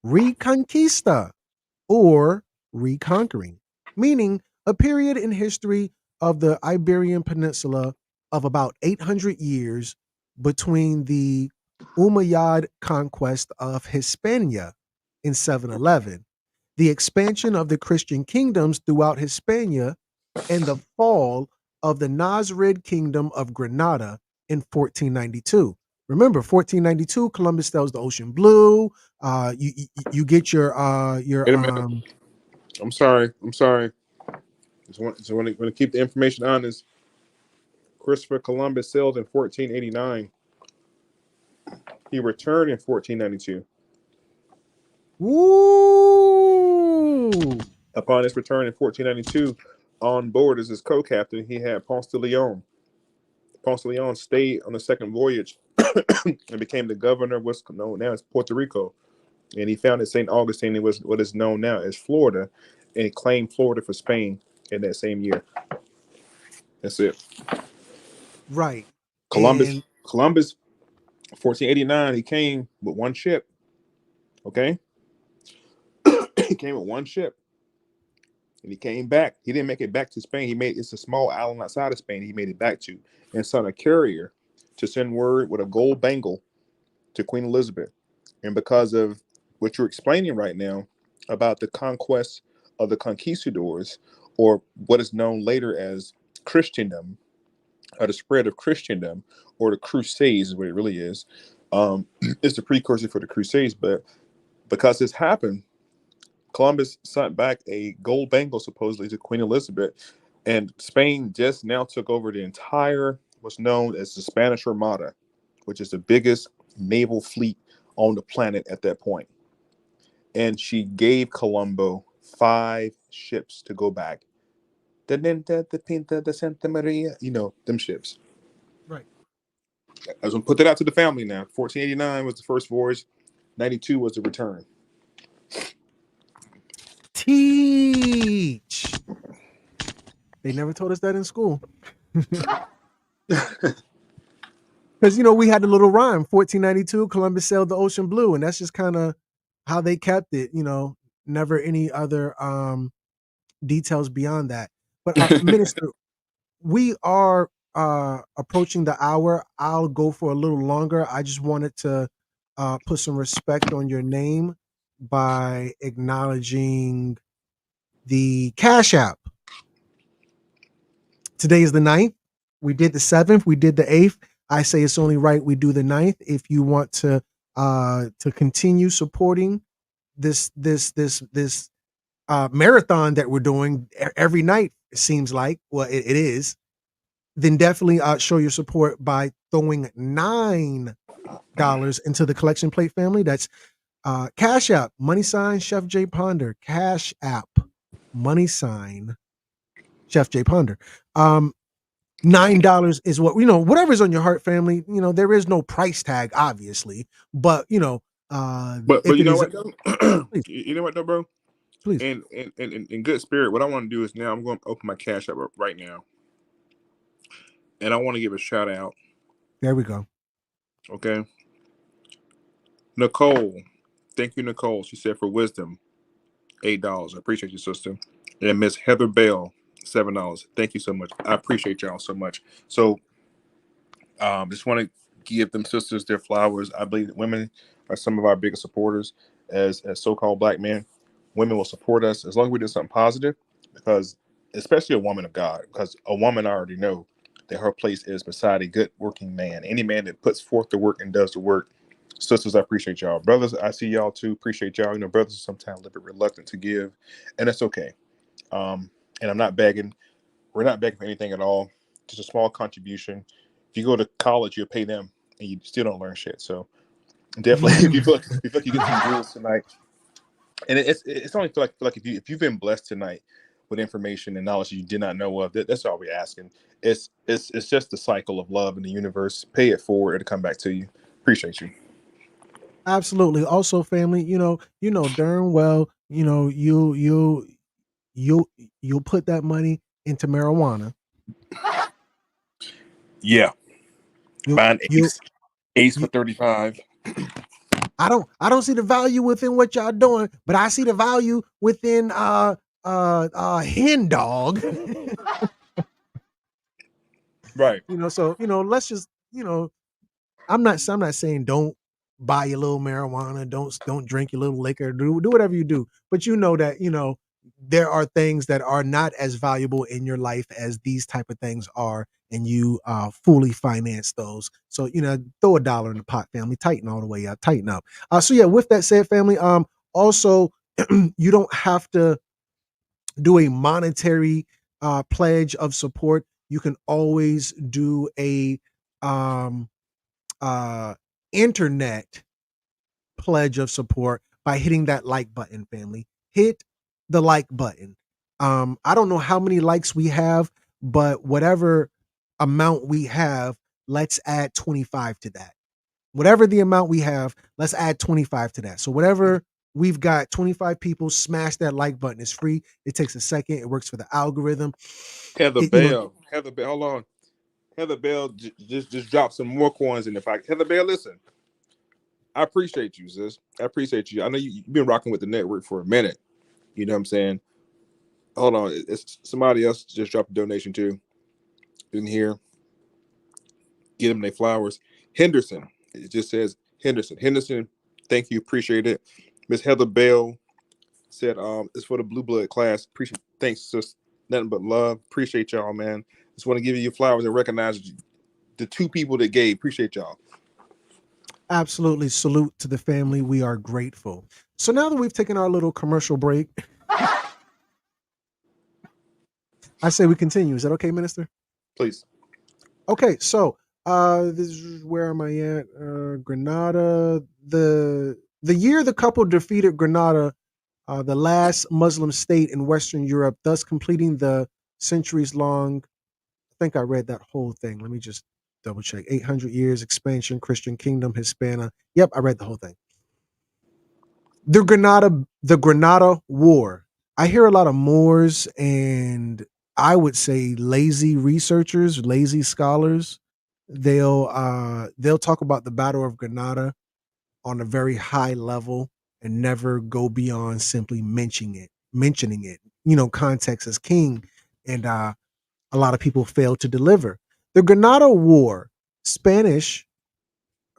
S1: Reconquista, or reconquering, meaning a period in history of the Iberian Peninsula of about 800 years between the Umayyad conquest of Hispania in 711, the expansion of the Christian kingdoms throughout Hispania, and the fall of the Nasrid kingdom of Granada in 1492. Remember, 1492, Columbus sails the ocean blue. You get your
S4: Wait a minute. I'm sorry. Just want to keep the information honest. Christopher Columbus sailed in 1489. He returned in 1492.
S1: Woo!
S4: Upon his return in 1492, on board as his co-captain, he had Ponce de Leon. Ponce de Leon stayed on the second voyage and became the governor of what's known now as Puerto Rico. And he founded St. Augustine in what is known now as Florida, and he claimed Florida for Spain in that same year. That's it.
S1: Right.
S4: Columbus, 1489, he came with one ship. Okay? He came with one ship. And he came back. He didn't make it back to Spain. It's a small island outside of Spain he made it back to, and sent a carrier to send word with a gold bangle to Queen Elizabeth. And because of what you're explaining right now about the conquest of the conquistadors, or what is known later as Christendom, or the spread of Christendom, or the Crusades is what it really is. It's the precursor for the Crusades, but because this happened, Columbus sent back a gold bangle supposedly to Queen Elizabeth, and Spain just now took over the entire what's known as the Spanish Armada, which is the biggest naval fleet on the planet at that point. And she gave Colombo 5 ships to go back. The Nenta, the Pinta, the Santa Maria, them ships.
S1: Right.
S4: I was gonna put that out to the family now. 1489 was the first voyage, 92 was the return.
S1: Teach. They never told us that in school. Because, we had the little rhyme, 1492, Columbus sailed the ocean blue. And that's just kind of how they kept it, never any other details beyond that. But Minister, we are approaching the hour. I'll go for a little longer. I just wanted to put some respect on your name by acknowledging the Cash App. Today is the 9th. We did the 7th. We did the 8th. I say it's only right we do the 9th. If you want to continue supporting this marathon that we're doing every night, it seems like, well, it is, then definitely show your support by throwing $9 into the collection plate family. That's Cash App, # Chef J Ponder. Cash App, # Chef J Ponder. $9 is what, whatever's on your heart, family. There is no price tag, obviously, but
S4: But
S1: if
S4: you
S1: it
S4: know
S1: is,
S4: what though?
S1: please,
S4: You know what though, bro?
S1: please.
S4: And in good spirit, what I want to do is now I'm going to open my Cash App right now, and I want to give a shout out.
S1: There we go.
S4: Okay, Nicole, thank you, Nicole. She said for wisdom, $8. I appreciate you, sister. And Miss Heather Bell, $7. Thank you so much. I appreciate y'all so much. So, just want to give them sisters their flowers. I believe that women are some of our biggest supporters as so-called Black men. Women will support us as long as we do something positive, because especially a woman of God, because a woman, I already know that her place is beside a good working man. Any man that puts forth the work and does the work. Sisters, I appreciate y'all. Brothers, I see y'all too. Appreciate y'all. Brothers are sometimes a little bit reluctant to give, and that's okay. And I'm not begging. We're not begging for anything at all. Just a small contribution. If you go to college, you'll pay them, and you still don't learn shit. So definitely, if you feel like you get some jewels tonight, and it's only feel like if you've been blessed tonight with information and knowledge you did not know of, that's all we're asking. It's just the cycle of love in the universe. Pay it forward; it'll come back to you. Appreciate you.
S1: Absolutely. Also, family, darn well, you'll put that money into marijuana.
S4: Yeah,
S1: You
S4: buying
S1: you
S4: Ace for
S1: you
S4: 35.
S1: I don't see the value within what y'all doing, but I see the value within hen dog.
S4: Right.
S1: So let's just I'm not saying don't buy your little marijuana, don't drink your little liquor, do whatever you do, but that there are things that are not as valuable in your life as these type of things are, and you fully finance those. So throw $1 in the pot, family. Tighten all the way up. Tighten up. So yeah, with that said, family, also you don't have to do a monetary pledge of support. You can always do a um, internet pledge of support by hitting that like button, family. Hit the like button. I don't know how many likes we have, but whatever amount we have, let's add 25 to that. Whatever the amount we have, let's add 25 to that. So whatever we've got, 25 people, smash that like button. It's free. It takes a second. It works for the algorithm.
S4: Heather Bell, hold on. Heather Bell just dropped some more coins in the pocket. Heather Bell, listen, I appreciate you, sis. I appreciate you. I know you've been rocking with the network for a minute. You know what I'm saying? Hold on. It's somebody else just dropped a donation too. In here. Get them their flowers. Henderson. It just says
S2: Henderson, thank you, appreciate it. Miss Heather Bell said, it's for the blue blood class. Appreciate, thanks, sis. Nothing but love. Appreciate y'all, man. Just want to give you your flowers and recognize the two people that gave. Appreciate y'all.
S1: Absolutely. Salute to the family. We are grateful. So now that we've taken our little commercial break, I say we continue. Is that okay, Minister?
S2: Please.
S1: Okay, so this is where am I at? Granada. The year the couple defeated Granada, the last Muslim state in Western Europe, thus completing the centuries long. I think I read that whole thing. Let me just double check. 800 years expansion, Christian kingdom, Hispania. Yep, I read the whole thing. The Granada War. I hear a lot of Moors and I would say lazy researchers, lazy scholars. They'll talk about the Battle of Granada on a very high level and never go beyond simply mentioning it. Context is king, and a lot of people fail to deliver. The Granada War, Spanish,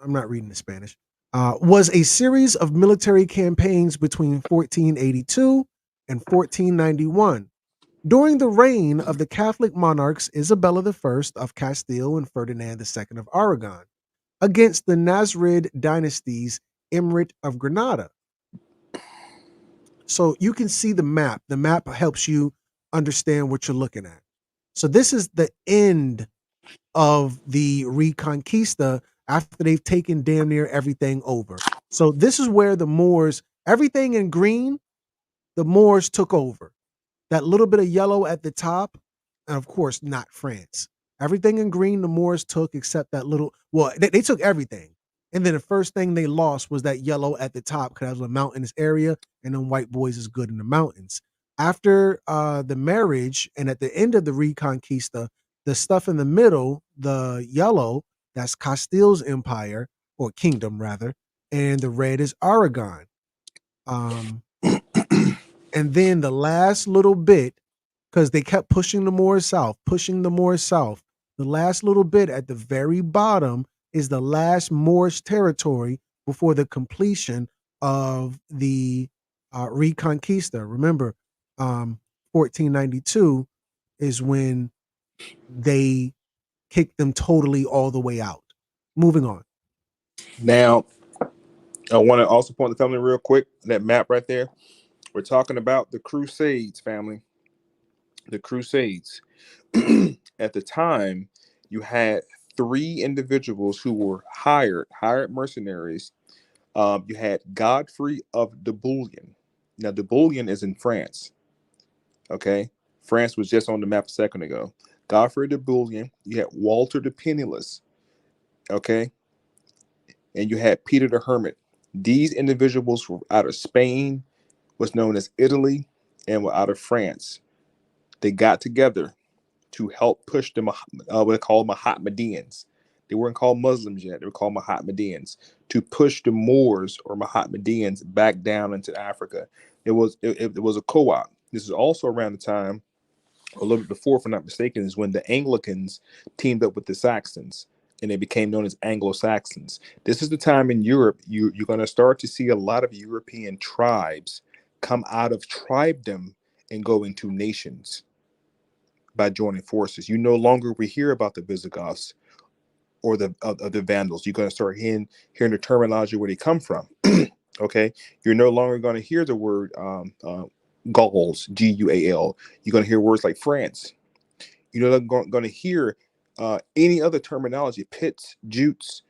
S1: I'm not reading the Spanish, was a series of military campaigns between 1482 and 1491 during the reign of the Catholic monarchs Isabella I of Castile and Ferdinand II of Aragon against the Nasrid dynasty's Emirate of Granada. So you can see the map. The map helps you understand what you're looking at. So this is the end of the Reconquista after they've taken damn near everything over. So this is where the Moors, everything in green, the Moors took over. That little bit of yellow at the top, and of course, not France. Everything in green the Moors took except that little, well, they took everything. And then the first thing they lost was that yellow at the top because that was a mountainous area, and then white boys is good in the mountains. After the marriage and at the end of the Reconquista, the stuff in the middle, the yellow, that's Castile's empire, or kingdom rather, and the red is Aragon. And then the last little bit, because they kept pushing the Moors south, the last little bit at the very bottom is the last Moorish territory before the completion of the Reconquista. Remember, 1492 is when they kicked them totally all the way out. Moving on.
S2: Now, I want to also point the family real quick. That map right there. We're talking about the Crusades, family. The Crusades. At the time, you had three individuals who were hired mercenaries. You had Godfrey of de Bouillon. Now, de Bouillon is in France. Okay, France was just on the map a second ago. Godfrey de Bouillon. You had Walter the Penniless. Okay, and you had Peter the Hermit. These individuals were out of Spain, was known as Italy, and were out of France. They got together to help push the what they call Mohammedans. They weren't called Muslims yet. They were called Mohammedans, to push the Moors or Mohammedans back down into Africa. It was a co-op. This is also around the time, a little bit before, if I'm not mistaken, is when the Anglicans teamed up with the Saxons and they became known as Anglo-Saxons. This is the time in Europe you're going to start to see a lot of European tribes come out of tribedom and go into nations by joining forces. You no longer will hear about the Visigoths or the Vandals. You're going to start hearing the terminology where they come from. Okay, you're no longer going to hear the word Gauls, Gual. You're going to hear words like France. You're not going to hear any other terminology. Pits, Jutes,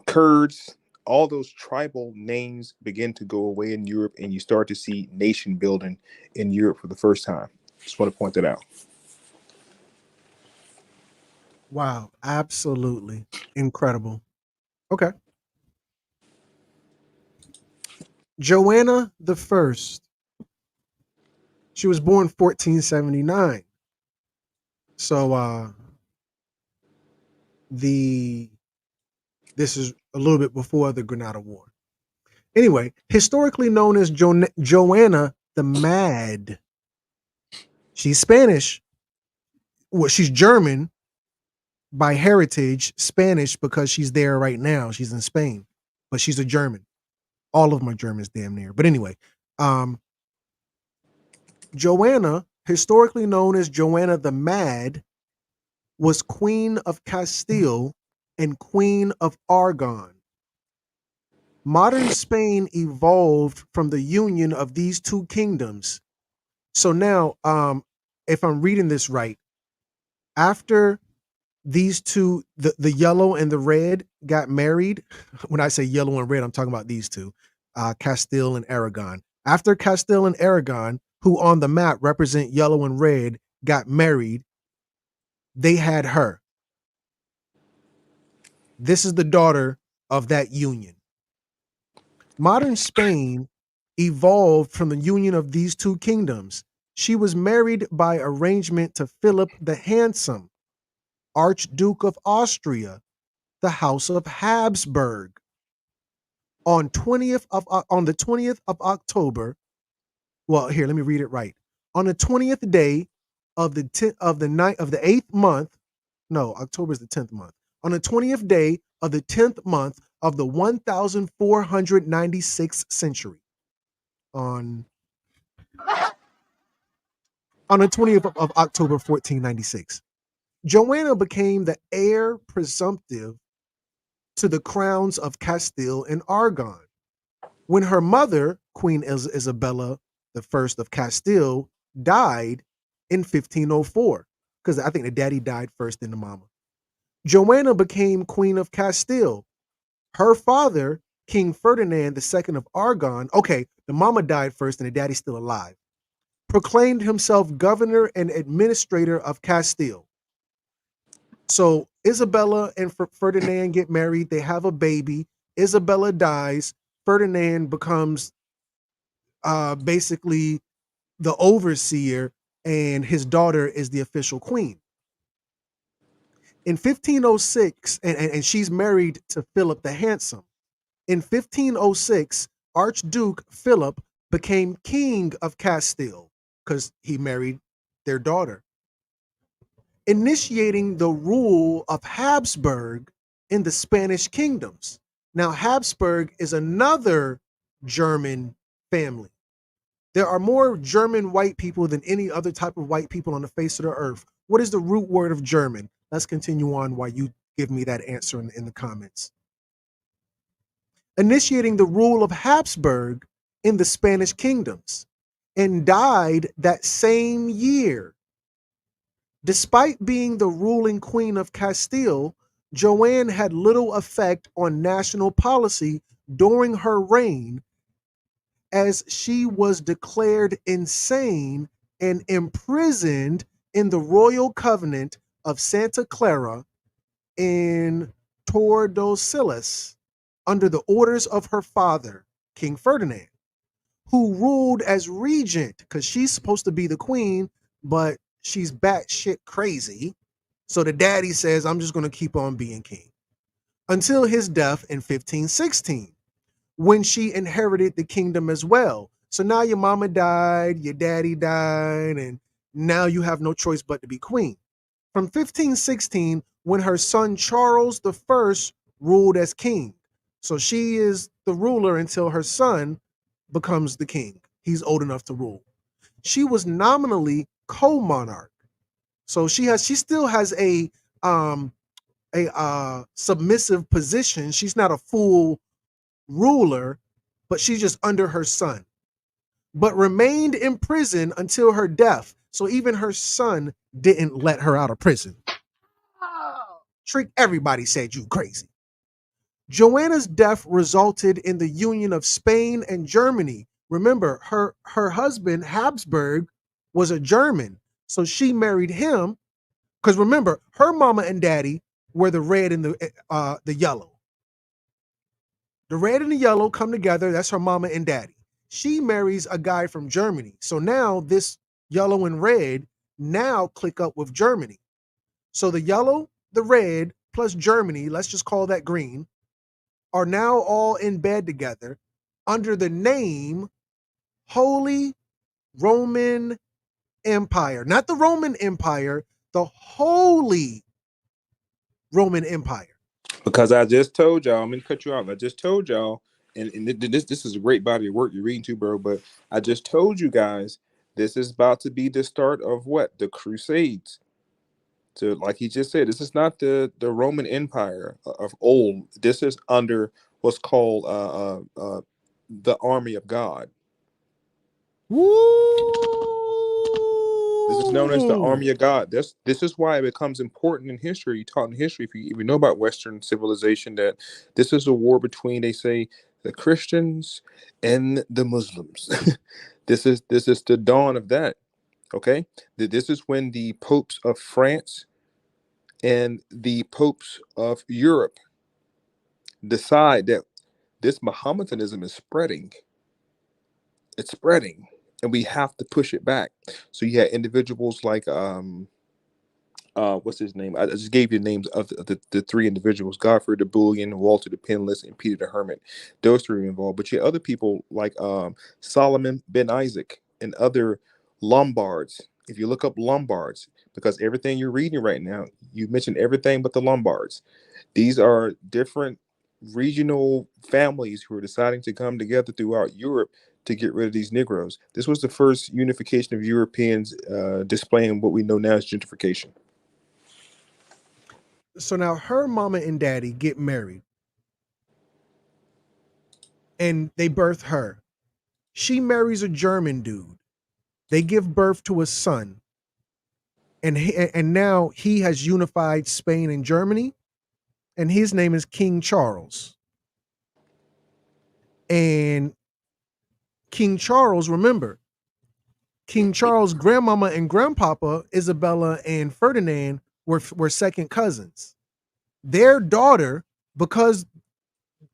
S2: Kurds. All those tribal names begin to go away in Europe, and you start to see nation building in Europe for the first time. Just want to point that out.
S1: Wow, absolutely incredible. Okay. Joanna the First. She was born 1479. So this is a little bit before the Granada War. Anyway, historically known as Joanna the Mad. She's Spanish. Well, she's German by heritage, Spanish because she's there right now. She's in Spain. but she's a German. All of them are Germans, damn near. But anyway, Joanna, historically known as Joanna the Mad, was Queen of Castile and Queen of Aragon. Modern Spain evolved from the union of these two kingdoms. So now, if I'm reading this right, after these two, the yellow and the red, got married. When I say yellow and red, I'm talking about these two, Castile and Aragon. After Castile and Aragon, who on the map represent yellow and red, got married, they had her. This is the daughter of that union. Modern Spain evolved from the union of these two kingdoms. She was married by arrangement to Philip the Handsome, Archduke of Austria, the House of Habsburg. On the 20th of October, well, here, let me read it right. On the 20th day of the 8th month, no, October is the 10th month. On the 20th day of the 10th month of the 1496th century, on the 20th of October 1496, Joanna became the heir presumptive to the crowns of Castile and Aragon. When her mother, Queen Isabella I of Castile, died in 1504, because I think the daddy died first, then the mama, Joanna became Queen of Castile. Her father, King Ferdinand II of Aragon, okay, the mama died first and the daddy's still alive, proclaimed himself governor and administrator of Castile. So Isabella and Ferdinand get married. They have a baby. Isabella dies. Ferdinand becomes basically the overseer, and his daughter is the official queen. In 1506, and she's married to Philip the Handsome. In 1506, Archduke Philip became king of Castile because he married their daughter, initiating the rule of Habsburg in the Spanish kingdoms. Now, Habsburg is another German family. There are more German white people than any other type of white people on the face of the earth. What is the root word of German? Let's continue on while you give me that answer in the comments. Initiating the rule of Habsburg in the Spanish kingdoms, and died that same year. Despite being the ruling queen of Castile, Joanne had little effect on national policy during her reign, as she was declared insane and imprisoned in the royal convent of Santa Clara in Tordesillas under the orders of her father, King Ferdinand, who ruled as regent because she's supposed to be the queen, but she's batshit crazy. So the daddy says, I'm just going to keep on being king until his death in 1516, when she inherited the kingdom as well. So now your mama died, your daddy died, and now you have no choice but to be queen. From 1516, when her son Charles I ruled as king. So she is the ruler until her son becomes the king. He's old enough to rule. She was nominally co-monarch. So she still has a submissive position. She's not a full ruler, but she's just under her son, but remained in prison until her death. So even her son didn't let her out of prison. Trick, everybody said you crazy. Joanna's death resulted in the union of Spain and Germany. Remember, her husband, Habsburg, was a German. So she married him because remember, her mama and daddy were the red and the yellow. The red and the yellow come together. That's her mama and daddy. She marries a guy from Germany. So now this yellow and red now click up with Germany. So the yellow, the red, plus Germany, let's just call that green, are now all in bed together under the name Holy Roman Empire. Not the Roman Empire, the Holy Roman Empire.
S2: Because I just told y'all, I'm gonna cut you off. I just told y'all, and this is a great body of work you're reading too, bro. But I just told you guys, this is about to be the start of what? The Crusades. So, like he just said, this is not the Roman Empire of old. This is under what's called the army of God. This is known as the
S1: Woo!
S2: army of God. This is why it becomes important in history. You taught in history, if you know about Western civilization, that this is a war between, they say, the Christians and the Muslims. This is the dawn of that. Okay, this is when the popes of France and the popes of Europe decide that this Mohammedanism is spreading. It's spreading, and we have to push it back. So you had individuals like what's his name? I just gave you the names of the three individuals: Godfrey the Bullion, Walter the Penniless, and Peter the Hermit. Those three were involved. But you had other people like Solomon ben Isaac and other Lombards. If you look up Lombards, because everything you're reading right now, you mentioned everything but the Lombards. These are different regional families who are deciding to come together throughout Europe to get rid of these Negroes. This was the first unification of Europeans, displaying what we know now as gentrification.
S1: So now her mama and daddy get married and they birth her. She marries a German dude. They give birth to a son. And now he has unified Spain and Germany, and his name is King Charles. And King Charles, remember, King Charles' grandmama and grandpapa, Isabella and Ferdinand, were second cousins. Their daughter, because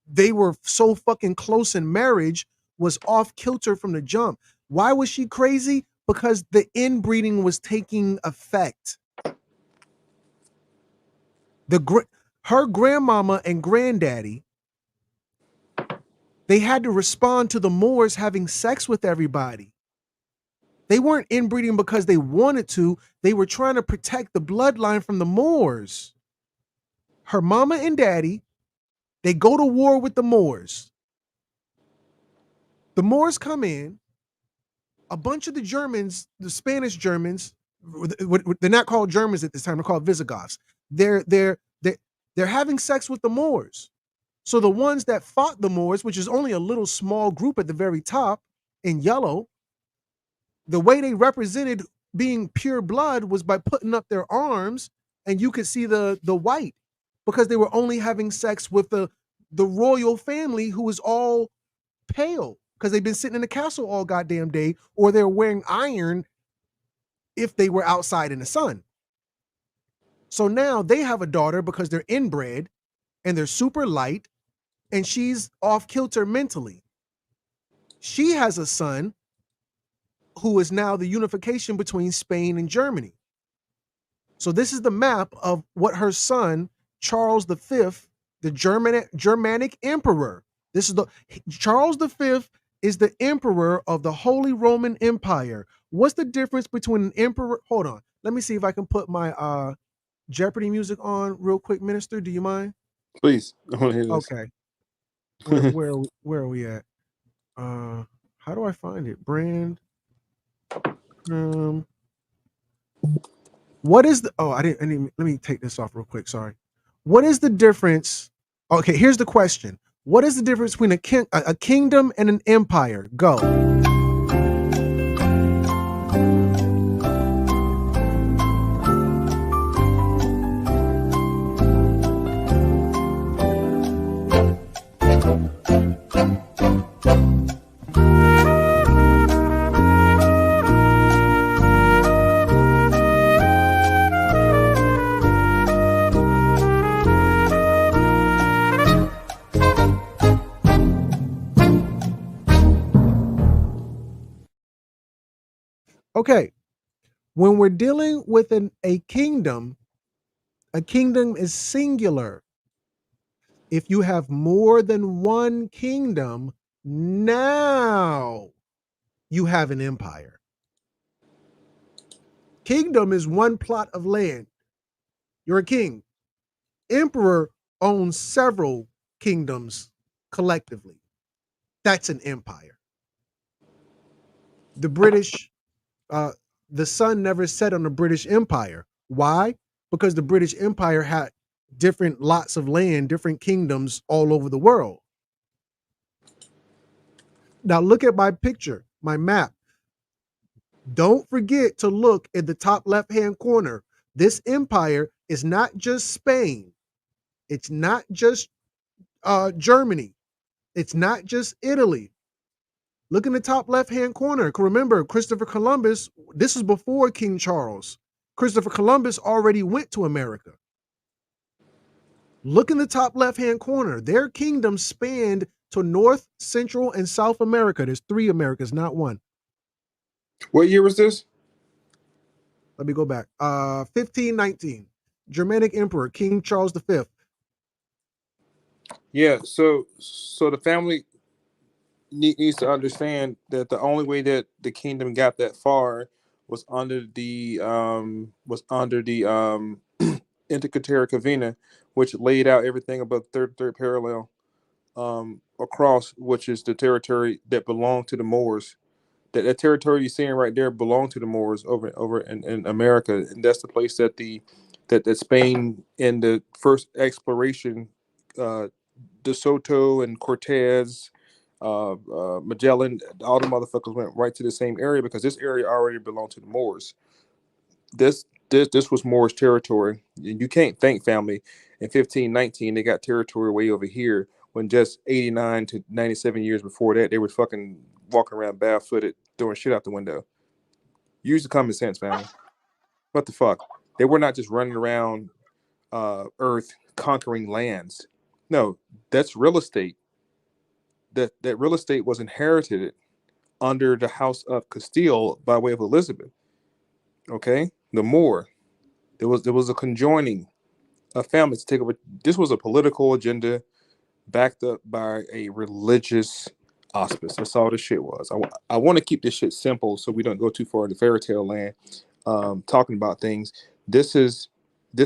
S1: they were so fucking close in marriage, was off kilter from the jump. Why was she crazy? Because the inbreeding was taking effect. Her grandmama and granddaddy, they had to respond to the Moors having sex with everybody. They weren't inbreeding because they wanted to. They were trying to protect the bloodline from the Moors. Her mama and daddy, they go to war with the Moors. The Moors come in. A bunch of the Germans, the Spanish Germans, they're not called Germans at this time. They're called Visigoths. They're having sex with the Moors. So the ones that fought the Moors, which is only a little small group at the very top in yellow, the way they represented being pure blood was by putting up their arms, and you could see the white, because they were only having sex with the royal family, who was all pale because they've been sitting in the castle all goddamn day, or they're wearing iron if they were outside in the sun. So now they have a daughter because they're inbred and they're super light, and she's off kilter mentally. She has a son who is now the unification between Spain and Germany. So this is the map of what her son, Charles V, the Germanic emperor. This is Charles V is the emperor of the Holy Roman Empire. What's the difference between an emperor? Hold on. Let me see if I can put my Jeopardy music on real quick, Minister. Do you mind?
S2: Please, I want to hear this.
S1: Okay. Where are we at? How do I find it? Brand. What is the? Oh, I didn't. Let me take this off real quick. Sorry. What is the difference? Okay, here's the question. What is the difference between a kingdom and an empire? Go. Okay, when we're dealing with a kingdom is singular. If you have more than one kingdom, now you have an empire. Kingdom is one plot of land. You're a king. Emperor, own several kingdoms collectively. That's an empire. The British, the sun never set on the British Empire. Why? Because the British Empire had different lots of land, different kingdoms all over the world. Now look at my picture, my map. Don't forget to look at the top left-hand corner. This empire is not just Spain. It's not just Germany. It's not just Italy. Look in the top left-hand corner. Remember, Christopher Columbus, this is before King Charles. Christopher Columbus already went to America. Look in the top left-hand corner. Their kingdom spanned to North, Central, and South America. There's 3 Americas, not 1.
S2: What year was this?
S1: Let me go back. 1519. Germanic Emperor, King Charles V.
S2: Yeah. So the family needs to understand that the only way that the kingdom got that far was under the Intercatericavina, which laid out everything above third parallel across, which is the territory that belonged to the Moors. That territory you're seeing right there belonged to the Moors over in America, and that's the place that that Spain in the first exploration, De Soto and Cortez, Magellan, all the motherfuckers went right to the same area because this area already belonged to the Moors. This was Moorish territory. You can't thank family. In 1519, they got territory way over here when just 89 to 97 years before that, they were fucking walking around barefooted, throwing shit out the window. Use the common sense, family. What the fuck? They were not just running around Earth conquering lands. No, that's real estate. That real estate was inherited under the House of Castile by way of Elizabeth. Okay, the Moor. There was a conjoining of families to take over. This was a political agenda backed up by a religious auspice. That's all this shit was. I want to keep this shit simple so we don't go too far into fairy tale land. Talking about things. This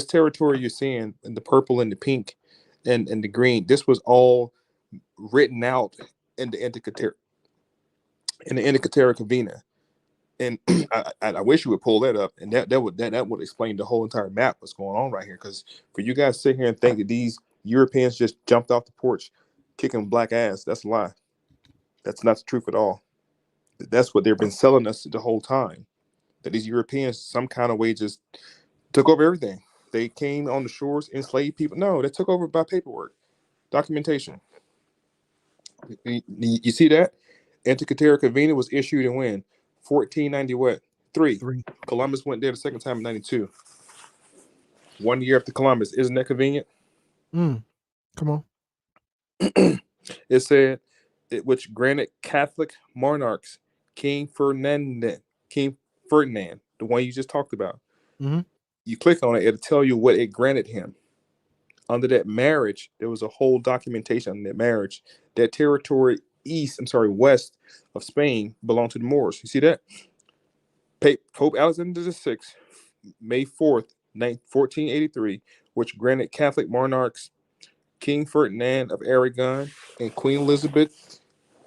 S2: territory you're seeing in the purple and the pink and the green. This was all written out in the Intercatericavina. And I wish you would pull that up, and that would explain the whole entire map. What's going on right here? Because for you guys to sit here and think that these Europeans just jumped off the porch, kicking black ass, that's a lie. That's not the truth at all. That's what they've been selling us the whole time. That these Europeans, some kind of way, just took over everything. They came on the shores, enslaved people. No, they took over by paperwork, documentation. You see that? Intercatericavina was issued in when? 1490 what? 3.
S1: 3.
S2: Columbus went there the second time in 92. 1 year after Columbus. Isn't that convenient?
S1: Come on.
S2: It said, which granted Catholic monarchs, King Ferdinand, the one you just talked about.
S1: Mm-hmm.
S2: You click on it, it'll tell you what it granted him. Under that marriage, there was a whole documentation on that marriage. That territory west of Spain belonged to the Moors. You see that? Pope Alexander VI, May 4th, 1483, which granted Catholic monarchs King Ferdinand of Aragon and Queen Elizabeth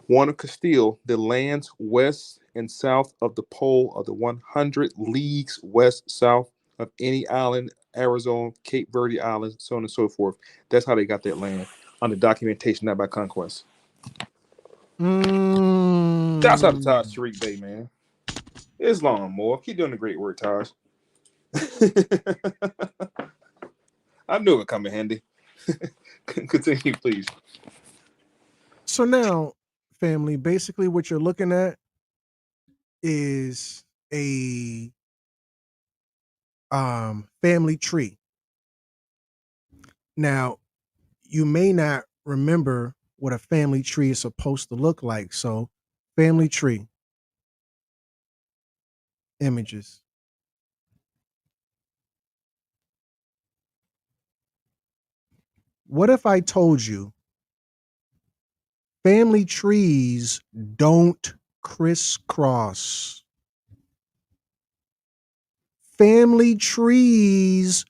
S2: I of Castile the lands west and south of the pole of the 100 leagues west-south of any island, Arizona, Cape Verde Islands, so on and so forth. That's how they got that land under documentation, not by conquest. That's out of Taj Tariq Bay, man. Islam, more. Keep doing the great work, Taj. I knew it would come in handy. Continue, please.
S1: So now, family, basically what you're looking at is a family tree. Now, you may not remember what a family tree is supposed to look like. So, family tree images. What if I told you family trees don't crisscross? Family trees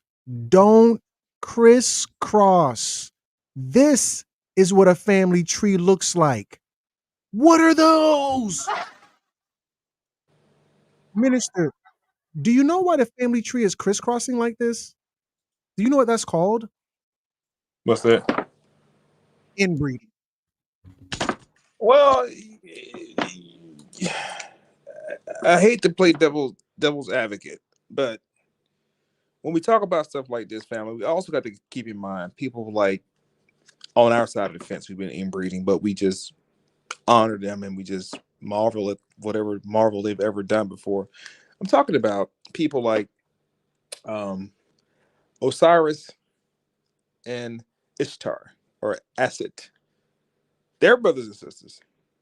S1: don't crisscross. This is what a family tree looks like. What are those? Minister, do you know why the family tree is crisscrossing like this? Do you know what that's called?
S4: What's that?
S1: Inbreeding.
S2: Well, I hate to play devil's advocate, but when we talk about stuff like this, family, we also got to keep in mind people like on our side of the fence who've been inbreeding, but we just honor them and we just marvel at whatever marvel they've ever done before. I'm talking about people like Osiris and Ishtar or Aset. They're brothers and sisters.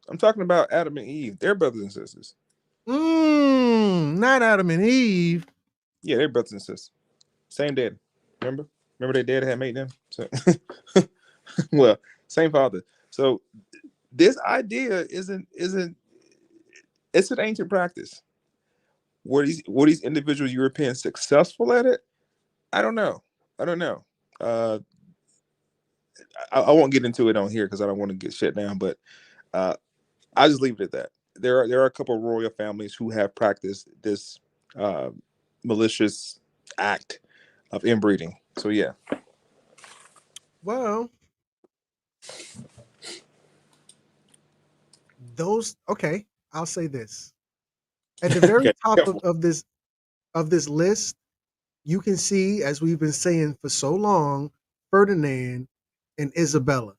S2: I'm talking about Adam and Eve. They're brothers and sisters.
S1: Not Adam and Eve.
S2: Yeah, they're brothers and sisters. Same daddy. Remember? Remember their dad had made them? So well, same father. So this idea isn't it's an ancient practice. Were these individual Europeans successful at it? I don't know. I don't know. I won't get into it on here because I don't want to get shut down, but I just leave it at that. There are a couple of royal families who have practiced this malicious act of inbreeding. So yeah.
S1: Well, okay, I'll say this. At the very
S2: Okay.
S1: top
S2: Careful.
S1: of this list, you can see, as we've been saying for so long, Ferdinand and Isabella.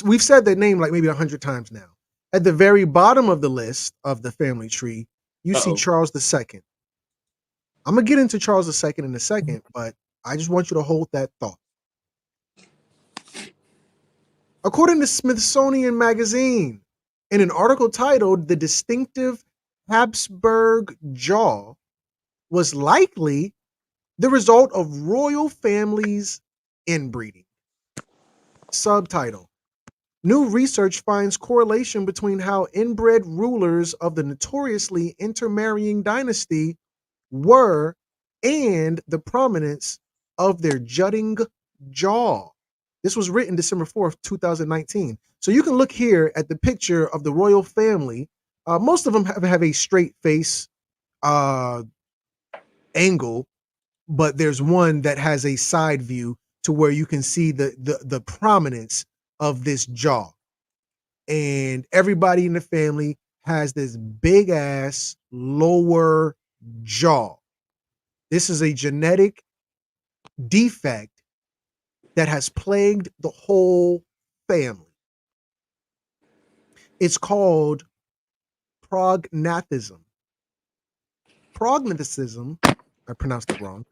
S1: We've said their name like maybe 100 times now. At the very bottom of the list of the family tree, you see
S2: Uh-oh.
S1: Charles II. I'm gonna get into Charles II in a second, but I just want you to hold that thought. According to Smithsonian Magazine, in an article titled "The Distinctive Habsburg Jaw was likely the result of royal families inbreeding." Subtitle: New research finds correlation between how inbred rulers of the notoriously intermarrying dynasty were and the prominence of their jutting jaw. This was written December 4th, 2019. So you can look here at the picture of the royal family. Most of them have a straight face angle, but there's one that has a side view to where you can see the prominence of this jaw. And everybody in the family has this big ass lower jaw. This is a genetic defect that has plagued the whole family. It's called prognathism. Prognathism, I pronounced it wrong,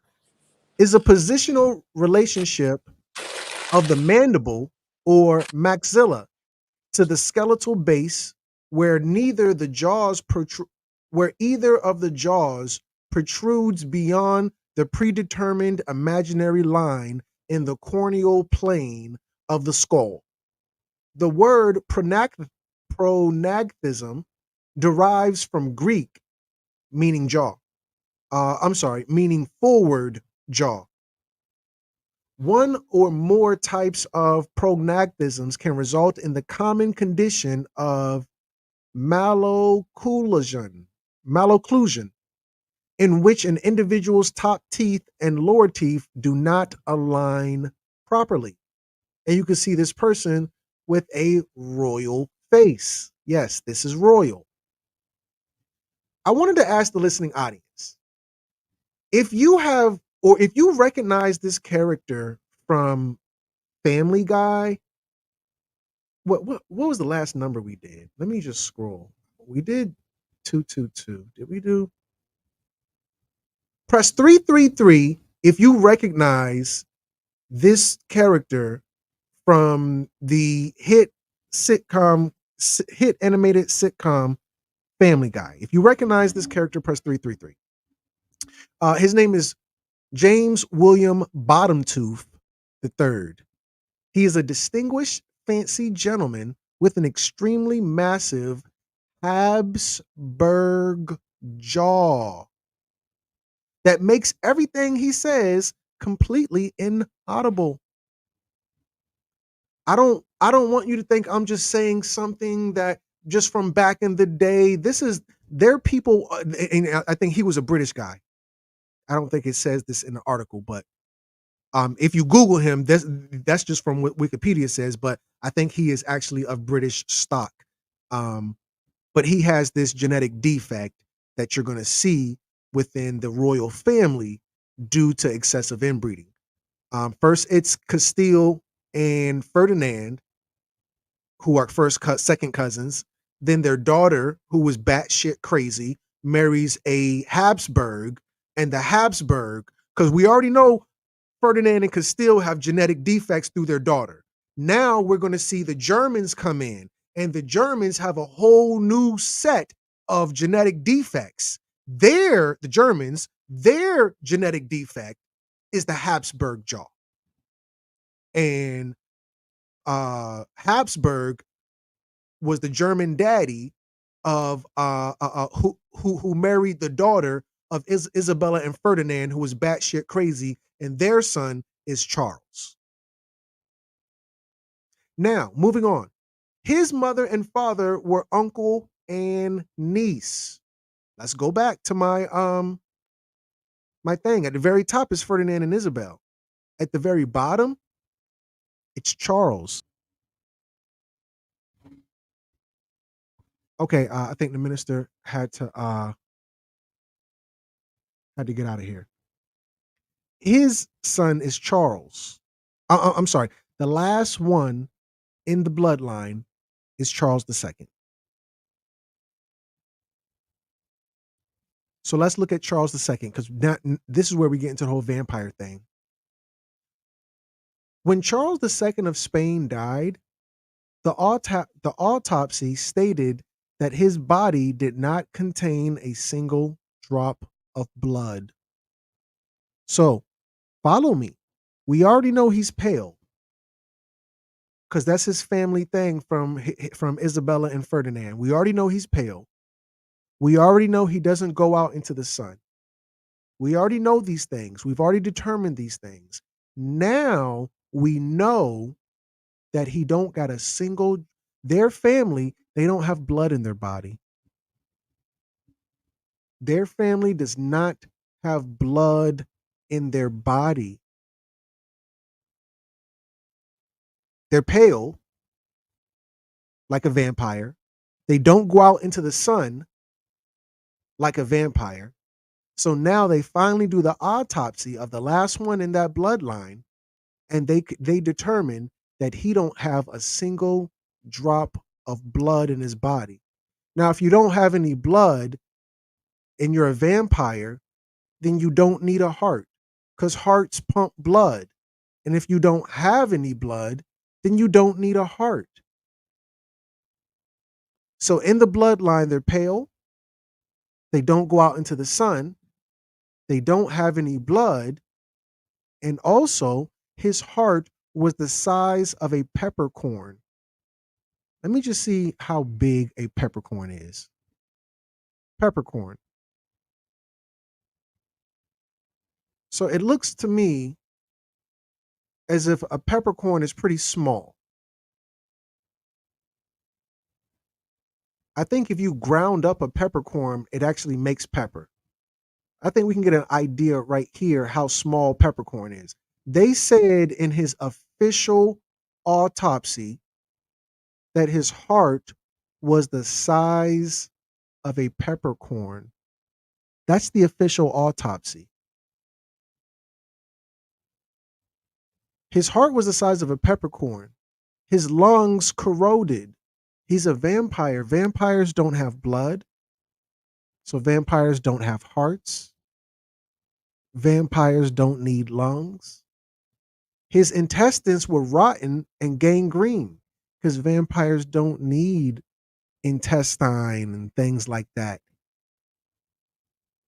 S1: is a positional relationship of the mandible or maxilla to the skeletal base where either of the jaws protrudes beyond the predetermined imaginary line in the corneal plane of the skull. The word prognathism derives from Greek meaning jaw. Meaning forward jaw. One or more types of prognathisms can result in the common condition of malocclusion, in which an individual's top teeth and lower teeth do not align properly. And you can see this person with a royal face. Yes, this is royal. I wanted to ask the listening audience, if you recognize this character from Family Guy. What was the last number we did? Let me just scroll. We did 222. Did we do? Press 333 if you recognize this character from the hit animated sitcom Family Guy. If you recognize this character, press 333. His name is James William Bottomtooth III. He is a distinguished, fancy gentleman with an extremely massive Habsburg jaw that makes everything he says completely inaudible. I don't want you to think I'm just saying something that just from back in the day. This is their people, and I think he was a British guy. I don't think it says this in the article, but if you Google him, that's just from what Wikipedia says. But I think he is actually of British stock. But he has this genetic defect that you're going to see within the royal family due to excessive inbreeding. First, it's Castile and Ferdinand, who are second cousins. Then their daughter, who was batshit crazy, marries a Habsburg, and the Habsburg, because we already know Ferdinand and Castile have genetic defects through their daughter. Now we're going to see the Germans come in, and the Germans have a whole new set of genetic defects. The Germans, their genetic defect is the Habsburg jaw. And Habsburg was the German daddy of who married the daughter of Isabella and Ferdinand, who was batshit crazy, and their son is Charles. Now, moving on. His mother and father were uncle and niece. Let's go back to my my thing. At the very top is Ferdinand and Isabel. At the very bottom, it's Charles. Okay, I think the minister had to get out of here. His son is Charles. I'm sorry. The last one in the bloodline is Charles II. So let's look at Charles II, because this is where we get into the whole vampire thing. When Charles II of Spain died, the autopsy stated that his body did not contain a single drop of blood. So, follow me. We already know he's pale, because that's his family thing from Isabella and Ferdinand. We already know he's pale. We already know he doesn't go out into the sun. We already know these things. We've already determined these things. Now we know that he don't got a single, their family, they don't have blood in their body. Their family does not have blood in their body. They're pale, like a vampire. They don't go out into the sun like a vampire. So now they finally do the autopsy of the last one in that bloodline, and they determine that he don't have a single drop of blood in his body. Now, if you don't have any blood and you're a vampire, then you don't need a heart, because hearts pump blood. And if you don't have any blood, then you don't need a heart. So in the bloodline, they're pale. They don't go out into the sun. They don't have any blood. And also, his heart was the size of a peppercorn. Let me just see how big a peppercorn is. Peppercorn. So it looks to me as if a peppercorn is pretty small. I think if you ground up a peppercorn, it actually makes pepper. I think we can get an idea right here how small peppercorn is. They said in his official autopsy that his heart was the size of a peppercorn. That's the official autopsy. His heart was the size of a peppercorn. His lungs corroded. He's a vampire. Vampires don't have blood. So vampires don't have hearts. Vampires don't need lungs. His intestines were rotten and gangrene, because vampires don't need intestine and things like that,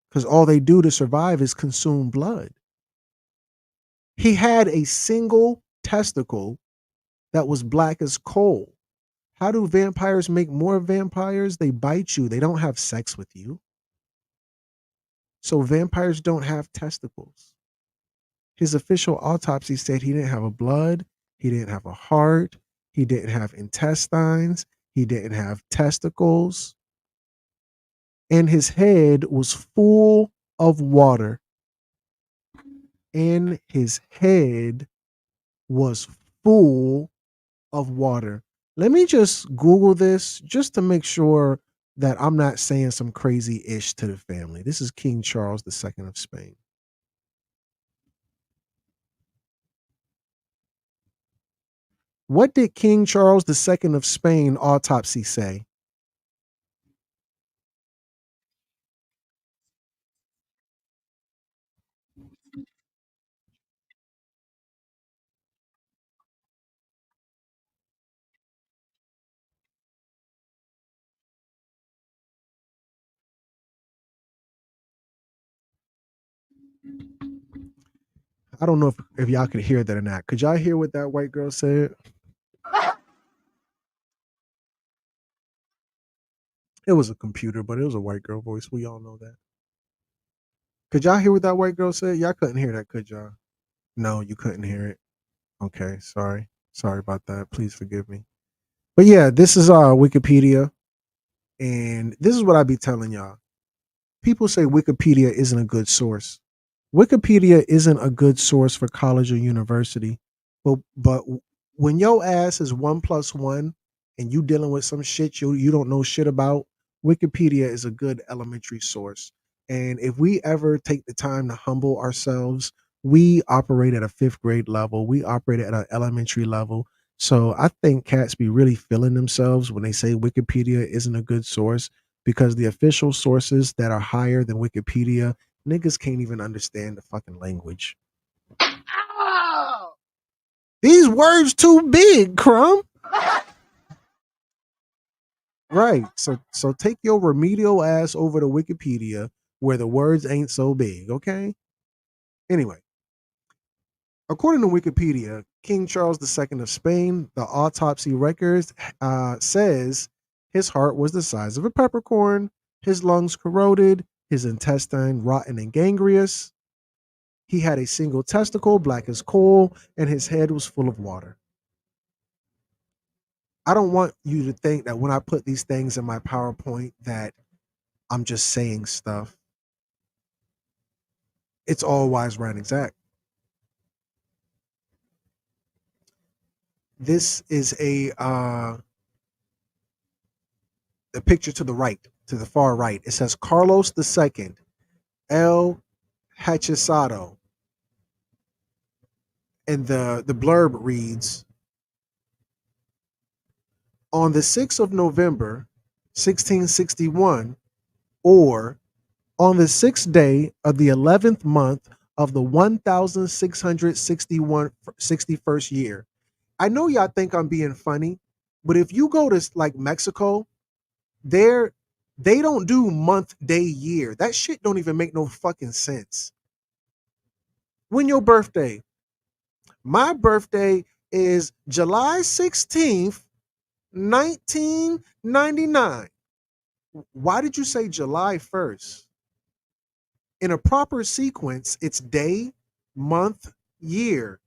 S1: because all they do to survive is consume blood. He had a single testicle that was black as coal. How do vampires make more vampires? They bite you. They don't have sex with you. So vampires don't have testicles. His official autopsy said he didn't have a blood, he didn't have a heart, he didn't have intestines, he didn't have testicles, and his head was full of water. And his head was full of water. Let me just Google this just to make sure that I'm not saying some crazy ish to the family. This is King Charles II of Spain. What did King Charles II of Spain autopsy say? I don't know if y'all could hear that or not. Could y'all hear what that white girl said? It was a computer, but it was a white girl voice. We all know that. Could y'all hear what that white girl said? Y'all couldn't hear that, could y'all? No, you couldn't hear it. Okay, sorry. Sorry about that. Please forgive me. But yeah, this is Wikipedia, and this is what I be telling y'all. People say Wikipedia isn't a good source. Wikipedia isn't a good source for college or university. But when your ass is 1+1 and you dealing with some shit you don't know shit about, Wikipedia is a good elementary source. And if we ever take the time to humble ourselves, we operate at a fifth grade level. We operate at an elementary level. So I think cats be really feeling themselves when they say Wikipedia isn't a good source, because the official sources that are higher than Wikipedia, niggas can't even understand the fucking language. These words too big, Crumb. Right. So take your remedial ass over to Wikipedia where the words ain't so big, okay? Anyway, according to Wikipedia, King Charles II of Spain, the autopsy records says his heart was the size of a peppercorn, his lungs corroded, his intestine rotten and gangrenous. He had a single testicle, black as coal, and his head was full of water. I don't want you to think that when I put these things in my PowerPoint that I'm just saying stuff. It's all wise, right, exact. This is the picture to the right, to the far right. It says Carlos II, El Hechizado, and the blurb reads, on the 6th of November, 1661, or on the 6th day of the 11th month of the 1661 year. I know y'all think I'm being funny, but if you go to like Mexico, they don't do month, day, year. That shit don't even make no fucking sense. When your birthday? My birthday is July 16th, 1999. Why did you say July 1st? In a proper sequence, it's day, month, year,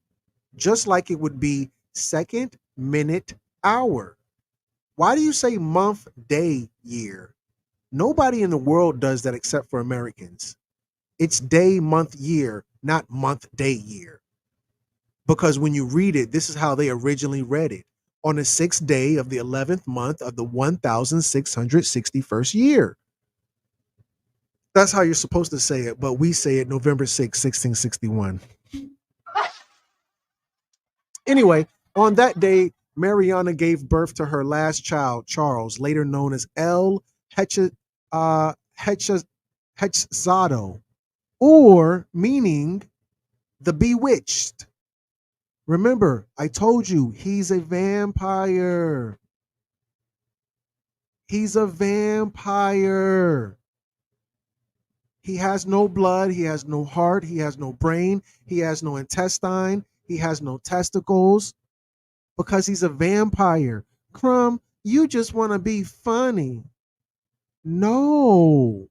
S1: just like it would be second, minute, hour. Why do you say month, day, year? Nobody in the world does that except for Americans. It's day, month, year, not month, day, year. Because when you read it, this is how they originally read it. On the 6th day of the 11th month of the 1661st year. That's how you're supposed to say it, but we say it November 6, 1661. Anyway, on that day, Mariana gave birth to her last child, Charles, later known as El Hechizado, or meaning the bewitched. Remember, I told you he's a vampire. He's a vampire. He has no blood. He has no heart. He has no brain. He has no intestine. He has no testicles because he's a vampire. Crumb, you just want to be funny. No.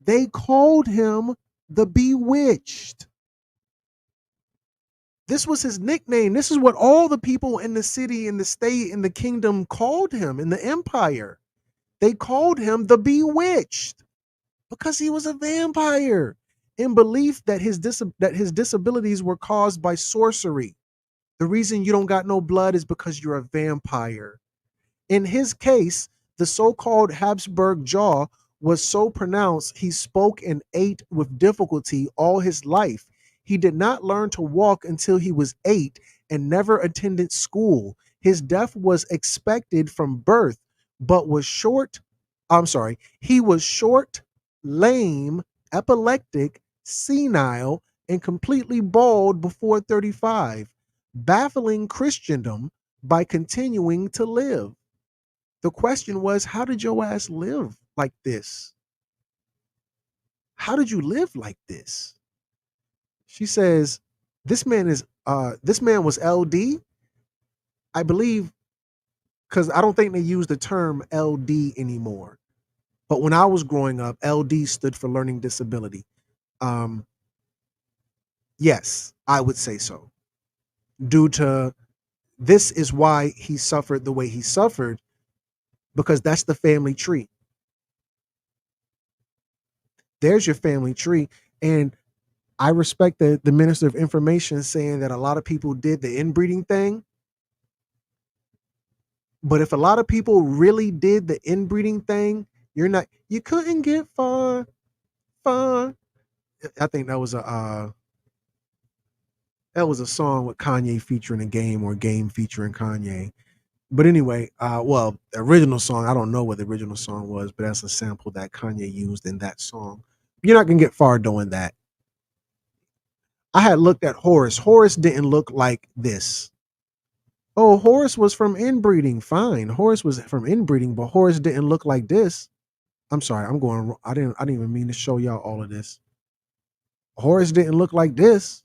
S1: They called him the Bewitched. This was his nickname. This is what all the people in the city, in the state, in the kingdom called him, in the empire. They called him the Bewitched because he was a vampire, in belief that his disabilities were caused by sorcery. The reason you don't got no blood is because you're a vampire. In his case, the so-called Habsburg jaw was so pronounced he spoke and ate with difficulty all his life. He did not learn to walk until he was 8 and never attended school. His death was expected from birth, but was short. I'm sorry, he was short, lame, epileptic, senile, and completely bald before 35, baffling Christendom by continuing to live. The question was, how did your ass live like this? How did you live like this? She says, this man was LD, I believe, because I don't think they use the term LD anymore. But when I was growing up, LD stood for learning disability. Um, yes, I would say so. Due to this is why he suffered the way he suffered, because that's the family tree. There's your family tree. And I respect the Minister of Information saying that a lot of people did the inbreeding thing. But if a lot of people really did the inbreeding thing, you couldn't get far, far. I think that was a song with Kanye featuring a game or game featuring Kanye. But anyway, well, the original song, I don't know what the original song was, but that's a sample that Kanye used in that song. You're not gonna get far doing that. I had looked at Horace. Horace didn't look like this. Oh, Horace was from inbreeding. Fine. Horace was from inbreeding, but Horace didn't look like this. I'm sorry. I didn't even mean to show y'all all of this. Horace didn't look like this.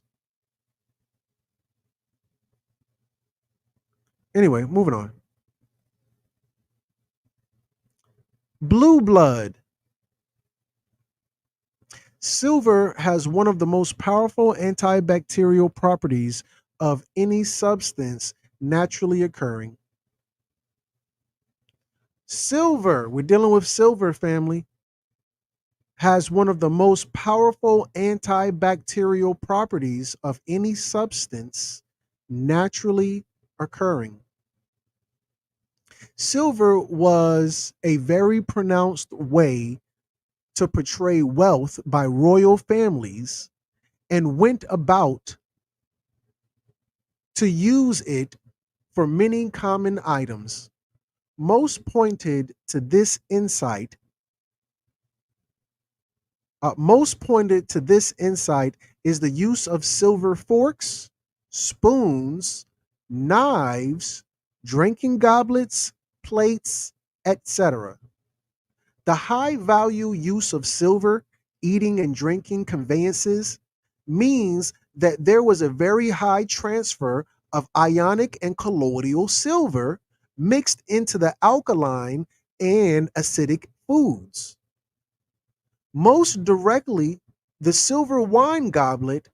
S1: Anyway, moving on. Blue blood. Silver has one of the most powerful antibacterial properties of any substance naturally occurring. Silver, we're dealing with silver, family, has one of the most powerful antibacterial properties of any substance naturally occurring. Silver was a very pronounced way to portray wealth by royal families and went about to use it for many common items. Most pointed to this insight is the use of silver forks, spoons, knives, drinking goblets, plates, etc. The high value use of silver, eating and drinking conveyances, means that there was a very high transfer of ionic and colloidal silver mixed into the alkaline and acidic foods. Most directly, the silver wine goblet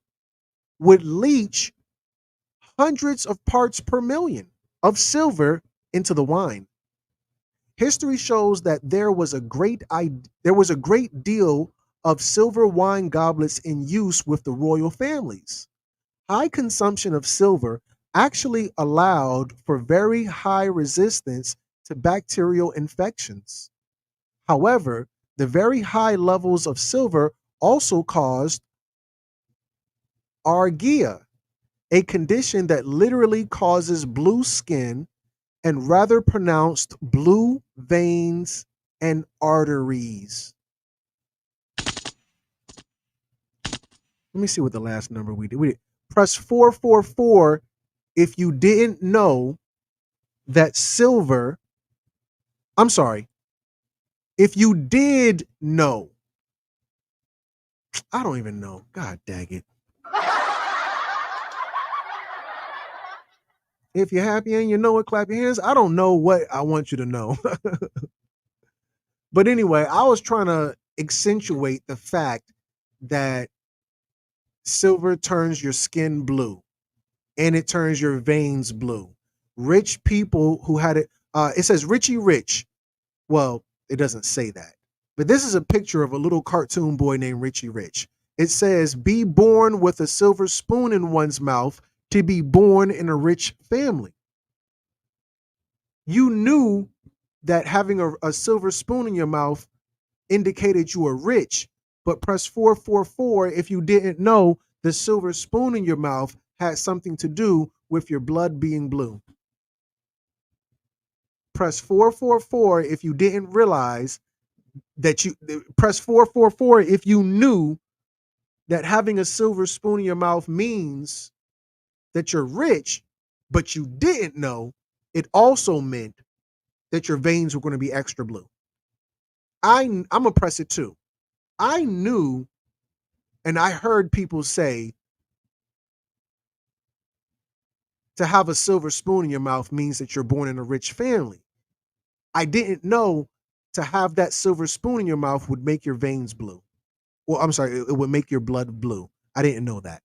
S1: would leach hundreds of parts per million of silver into the wine. History shows that there was a great deal of silver wine goblets in use with the royal families. High consumption of silver actually allowed for very high resistance to bacterial infections. However, the very high levels of silver also caused argia, a condition that literally causes blue skin and rather pronounced blue veins and arteries. Let me see what the last number we did. We did press 444 if you didn't know that silver, I'm sorry, if you did know, I don't even know. God dang it. If you're happy and you know it, clap your hands. I don't know what I want you to know. But anyway, I was trying to accentuate the fact that silver turns your skin blue. and it turns your veins blue. Rich people who had it, it says Richie Rich. Well, it doesn't say that. But this is a picture of a little cartoon boy named Richie Rich. It says, be born with a silver spoon in one's mouth to be born in a rich family. You knew that having a silver spoon in your mouth indicated you were rich, but press 444 if you didn't know the silver spoon in your mouth had something to do with your blood being blue. Press 444 if you didn't realize that you press 444 if you knew that having a silver spoon in your mouth means that you're rich, but you didn't know it also meant that your veins were going to be extra blue. I'm gonna press it too. I knew, and I heard people say to have a silver spoon in your mouth means that you're born in a rich family. I didn't know to have that silver spoon in your mouth would make your veins blue. Well, I'm sorry, it would make your blood blue. I didn't know that.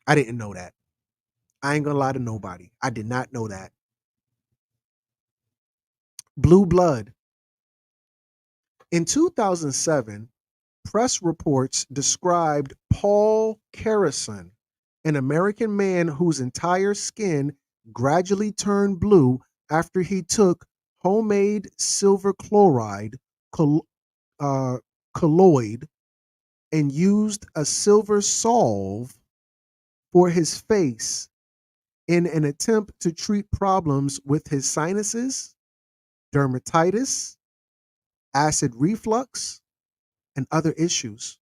S1: I didn't know that. I ain't gonna lie to nobody. I did not know that. Blue blood. In 2007, press reports described Paul Carrison, an American man whose entire skin gradually turned blue after he took homemade silver chloride, colloid, and used a silver salve for his face in an attempt to treat problems with his sinuses, dermatitis, acid reflux, and other issues.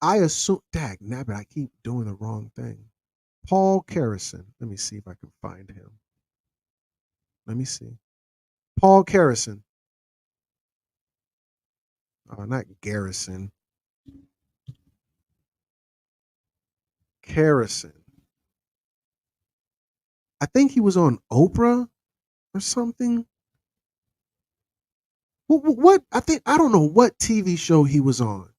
S1: I assume, dag nabbit, I keep doing the wrong thing. Paul Carrison. Let me see if I can find him. Let me see. Paul Carrison. Not Garrison. Carrison. I think he was on Oprah or something. What? I don't know what TV show he was on.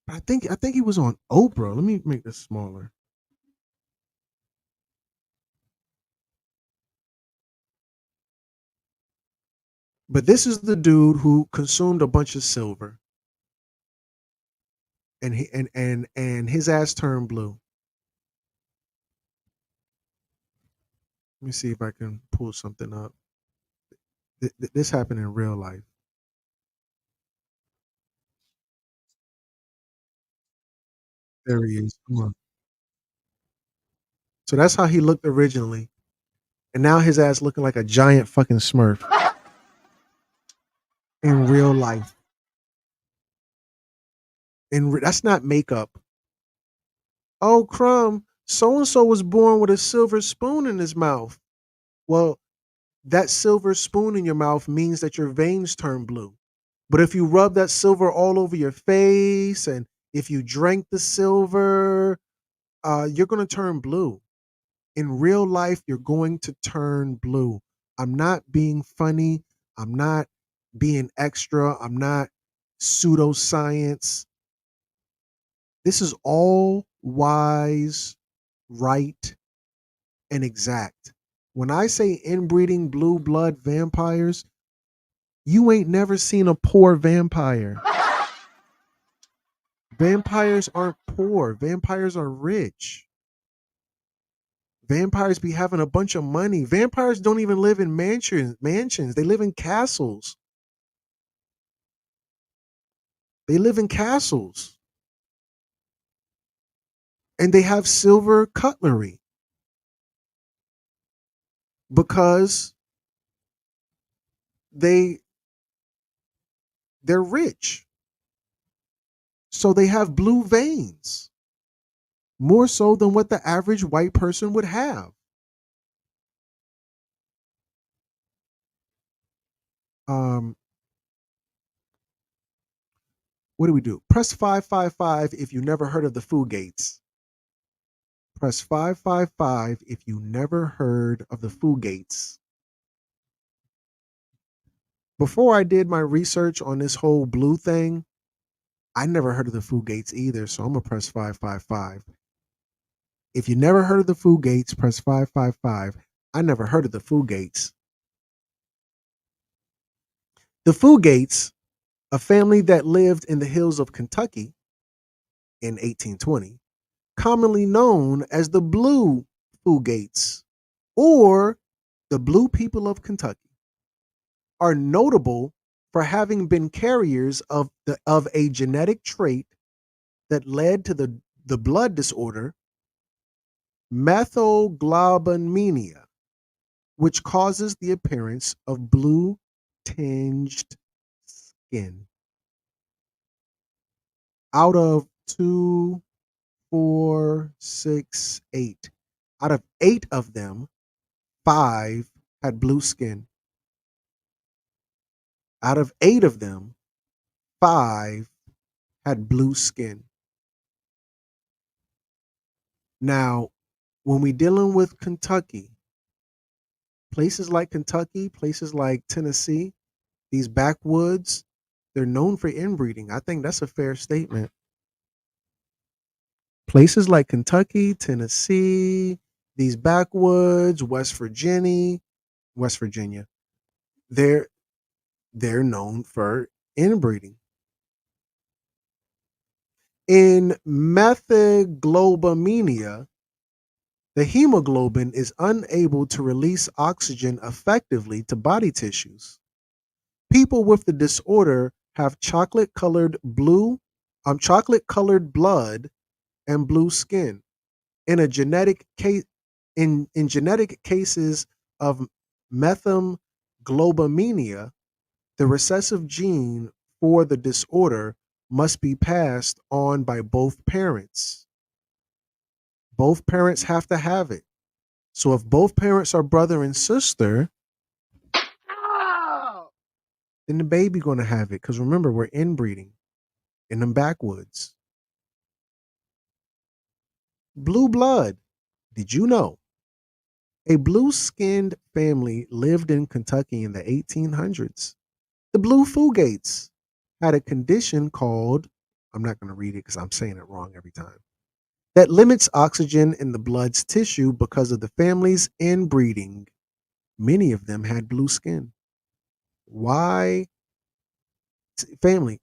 S1: I think he was on Oprah. Let me make this smaller. But this is the dude who consumed a bunch of silver, and and his ass turned blue. Let me see if I can pull something up. This happened in real life. There he is. Come on. So that's how he looked originally, and now his ass looking like a giant fucking Smurf in real life. And that's not makeup. Oh, Crumb, so and so was born with a silver spoon in his mouth. Well, that silver spoon in your mouth means that your veins turn blue. But if you rub that silver all over your face and if you drank the silver, you're going to turn blue. In real life, you're going to turn blue. I'm not being funny. I'm not being extra. I'm not pseudoscience. This is all wise, right, and exact. When I say inbreeding blue blood vampires, you ain't never seen a poor vampire. Vampires aren't poor. Vampires are rich. Vampires be having a bunch of money. Vampires don't even live in mansions. They live in castles. They live in castles. And they have silver cutlery because they're rich. So they have blue veins, more so than what the average white person would have. Um, what do we do? Press 555 if you never heard of the food gates. Press 555 if you never heard of the food gates. Before I did my research on this whole blue thing, I never heard of the Fugates either, so I'm gonna press 555. If you never heard of the Fugates, press 555. I never heard of the Fugates. The Fugates, a family that lived in the hills of Kentucky in 1820, commonly known as the Blue Fugates or the Blue People of Kentucky, are notable for having been carriers of a genetic trait that led to the blood disorder methylglobinemia, which causes the appearance of blue tinged skin. Out of 2, 4, 6, 8. Out of 8 of them, 5 had blue skin. Out of 8 of them, 5 had blue skin. Now, when we dealing with Kentucky, places like Kentucky, places like Tennessee, these backwoods, they're known for inbreeding. I think that's a fair statement. Places like Kentucky, Tennessee, these backwoods, West Virginia, they're known for inbreeding. In methylglobinemia, the hemoglobin is unable to release oxygen effectively to body tissues. People with the disorder have chocolate-colored blood and blue skin. In genetic cases of methylglobinemia, the recessive gene for the disorder must be passed on by both parents. Both parents have to have it. So if both parents are brother and sister, then the baby gonna have it. Because remember, we're inbreeding in them backwoods. Blue blood. Did you know? A blue-skinned family lived in Kentucky in the 1800s. The Blue Fugates had a condition called, I'm not going to read it because I'm saying it wrong every time, that limits oxygen in the blood's tissue because of the family's inbreeding. Many of them had blue skin. Why? Family,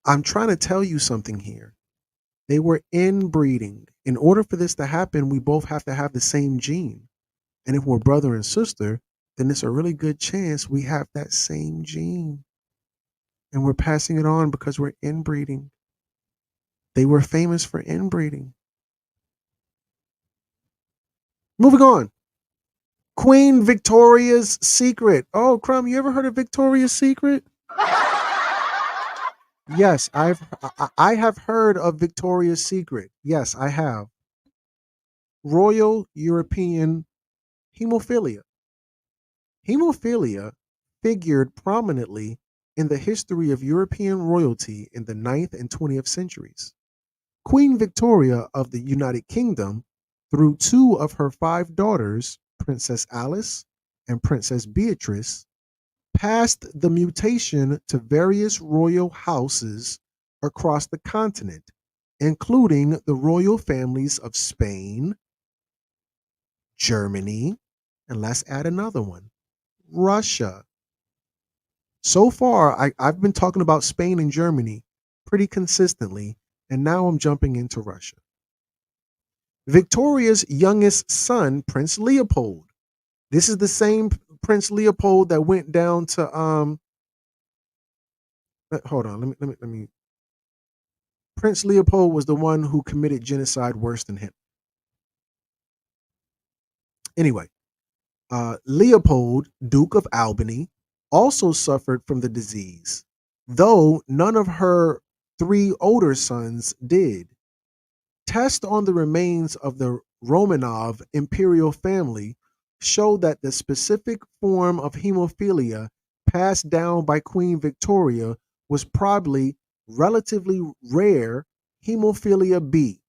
S1: I'm trying to tell you something here. They were inbreeding. In order for this to happen, we both have to have the same gene. And if we're brother and sister, then it's a really good chance we have that same gene. And we're passing it on because we're inbreeding. They were famous for inbreeding. Moving on. Queen Victoria's Secret. Oh, Crumb, you ever heard of Victoria's Secret? Yes, I have heard of Victoria's Secret. Yes, I have. Royal European hemophilia. Hemophilia figured prominently in the history of European royalty in the 9th and 20th centuries. Queen Victoria of the United Kingdom, through 2 of her 5 daughters, Princess Alice and Princess Beatrice, passed the mutation to various royal houses across the continent, including the royal families of Spain, Germany, and let's add another one, Russia. So far, I've been talking about Spain and Germany pretty consistently, and now I'm jumping into Russia. Victoria's youngest son, Prince Leopold. This is the same Prince Leopold that went down to hold on, let me. Prince Leopold was the one who committed genocide worse than him. Anyway, Leopold, Duke of Albany, also suffered from the disease, though none of her 3 older sons did. Tests on the remains of the Romanov imperial family show that the specific form of hemophilia passed down by Queen Victoria was probably relatively rare hemophilia B.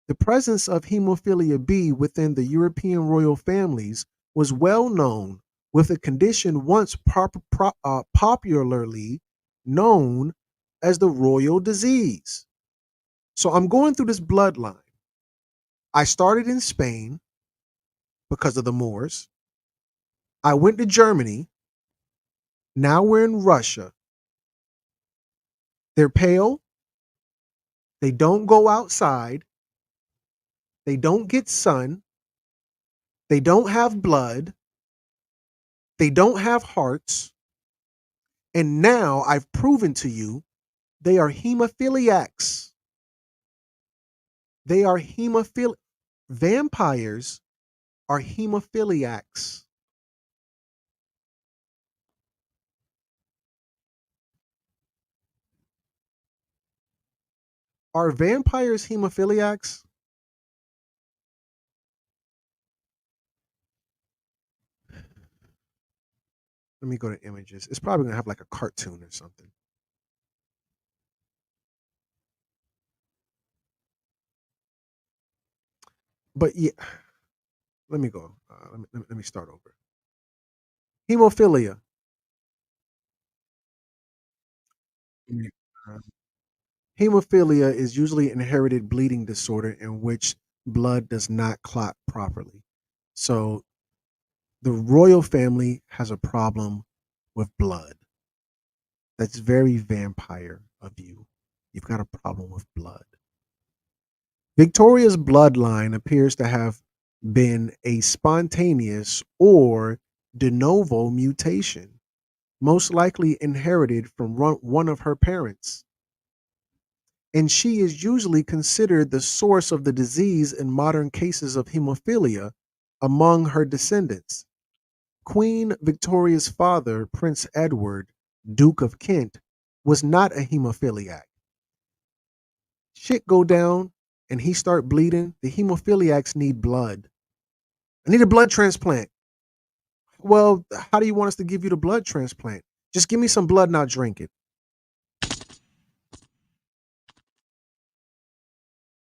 S1: The presence of hemophilia B within the European royal families was well known, with a condition once popularly known as the royal disease. So I'm going through this bloodline. I started in Spain because of the Moors. I went to Germany. Now we're in Russia. They're pale. They don't go outside. They don't get sun. They don't have blood. They don't have hearts. And now I've proven to you they are hemophiliacs. They are hemophiliacs. Vampires are hemophiliacs. Are vampires hemophiliacs? Let me go to images. It's probably going to have like a cartoon or something. But yeah, let me go. Let me start over. Hemophilia. Hemophilia is usually inherited bleeding disorder in which blood does not clot properly. So the royal family has a problem with blood. That's very vampire of you. You've got a problem with blood. Victoria's bloodline appears to have been a spontaneous or de novo mutation, most likely inherited from one of her parents. And she is usually considered the source of the disease in modern cases of hemophilia among her descendants. Queen Victoria's father, Prince Edward, Duke of Kent, was not a hemophiliac. Shit go down and he start bleeding, the hemophiliacs need blood. I need a blood transplant. Well, how do you want us to give you the blood transplant? Just give me some blood and I'll drink it.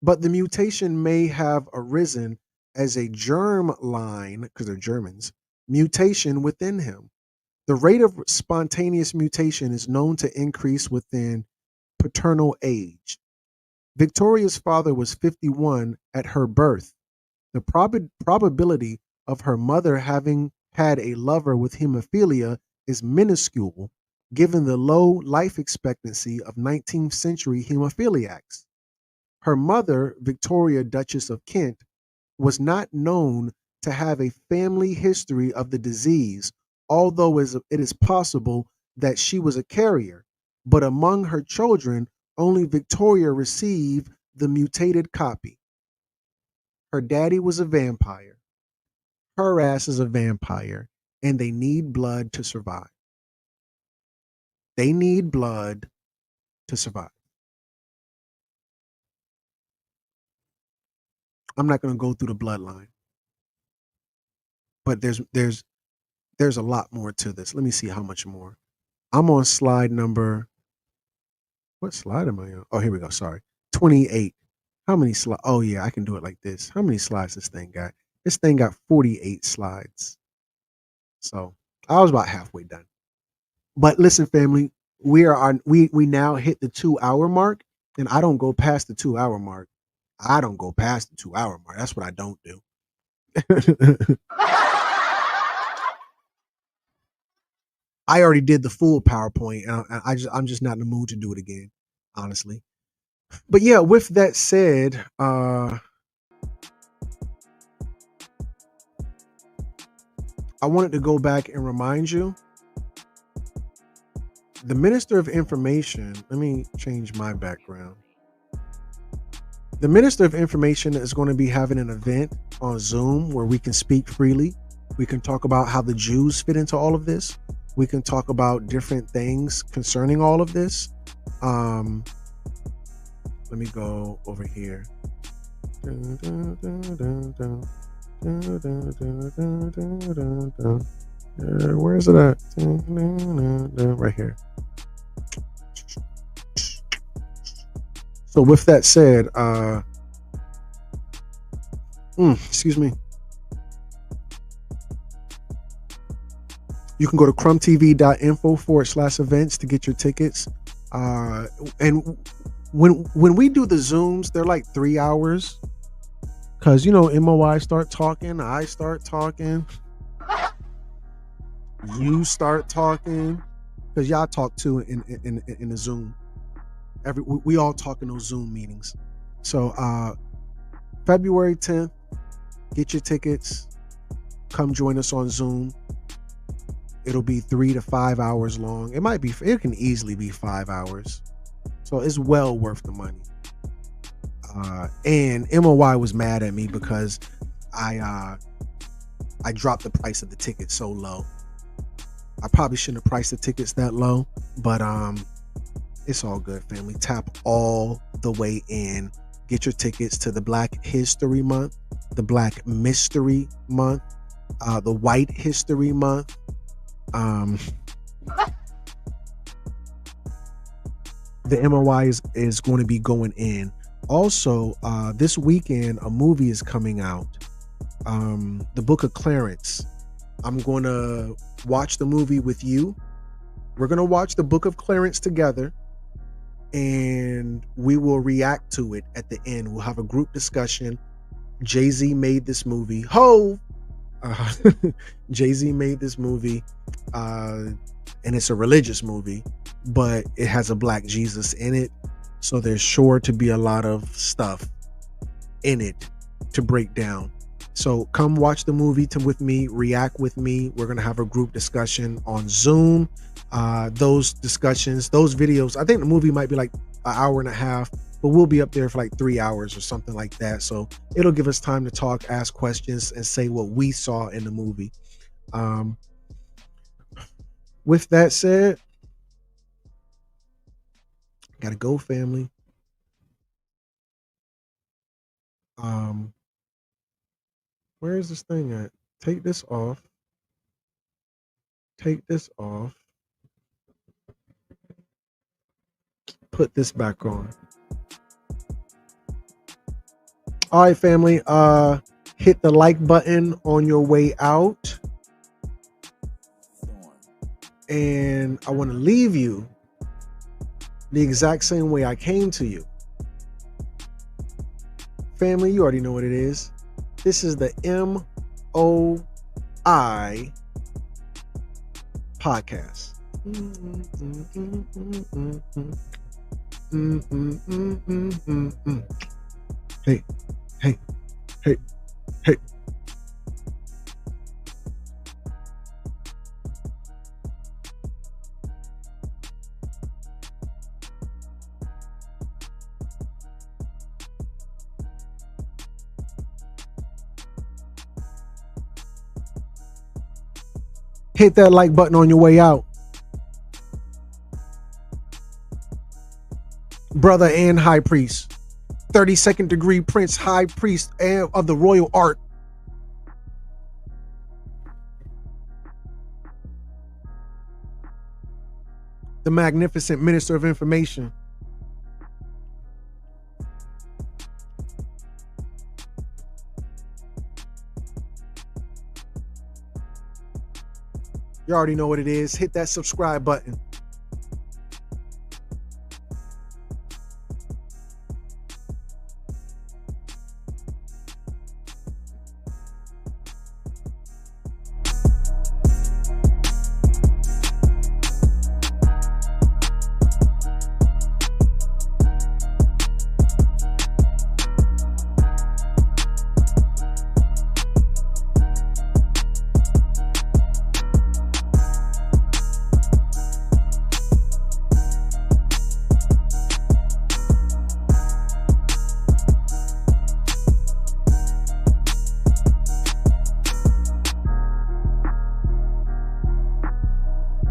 S1: But the mutation may have arisen as a germ line, because they're Germans, mutation within him. The rate of spontaneous mutation is known to increase within paternal age. Victoria's father was 51 at her birth. The probability of her mother having had a lover with hemophilia is minuscule, given the low life expectancy of 19th century hemophiliacs. Her mother, Victoria, Duchess of Kent, was not known to have a family history of the disease, although it is possible that she was a carrier. But among her children, only Victoria received the mutated copy. Her daddy was a vampire. Her ass is a vampire, and they need blood to survive. They need blood to survive. I'm not going to go through the bloodline, but there's a lot more to this. Let me see how much more. I'm on slide number. What slide am I on? Oh, here we go. Sorry, 28. How many slides? Oh yeah, I can do it like this. How many slides this thing got? This thing got 48 slides. So I was about halfway done. But listen, family, we now hit the 2 hour mark, and I don't go past the 2 hour mark. I don't go past the 2 hour mark. That's what I don't do. I already did the full PowerPoint, and I'm just not in the mood to do it again, honestly. But yeah, with that said, I wanted to go back and remind you, the Minister of Information. Let me change my background. The Minister of Information is going to be having an event on Zoom where we can speak freely. We can talk about how the Jews fit into all of this. We can talk about different things concerning all of this. Let me go over here. Where is it at? Right here. So with that said, excuse me. You can go to crumbtv.info/events to get your tickets. And when we do the Zooms, they're like 3 hours. Cause M.O.I start talking, I start talking, you start talking, cause y'all talk too in the Zoom. We all talk in those Zoom meetings. So February 10th, get your tickets. Come join us on Zoom. It'll be 3 to 5 hours long. It can easily be 5 hours. So it's well worth the money. And M.O.I was mad at me because I dropped the price of the ticket so low. I probably shouldn't have priced the tickets that low, but it's all good, family. Tap all the way in. Get your tickets to the Black History Month, the Black Mystery Month, the White History Month. The M.O.I is going to be going in. Also, this weekend, a movie is coming out. The Book of Clarence. I'm going to watch the movie with you. We're going to watch the Book of Clarence together, and we will react to it at the end. We'll have a group discussion. Jay-Z made this movie. Jay-Z made this movie, and it's a religious movie, but it has a Black Jesus in it. So there's sure to be a lot of stuff in it to break down. So come watch the movie with me, react with me. We're going to have a group discussion on Zoom. Those discussions, those videos, I think the movie might be like an hour and a half, but we'll be up there for like 3 hours or something like that. So it'll give us time to talk, ask questions, and say what we saw in the movie. With that said, gotta go, family. Where is this thing at? Take this off. Take this off. Put this back on. All right, family. Hit the like button on your way out. And I want to leave you the exact same way I came to you. Family, you already know what it is. This is the M.O.I podcast. Hey, hey, hey, hey. Hit that like button on your way out. Brother and High Priest. 32nd degree Prince, High Priest of the Royal Art. The Magnificent Minister of Information. You already know what it is. Hit that subscribe button.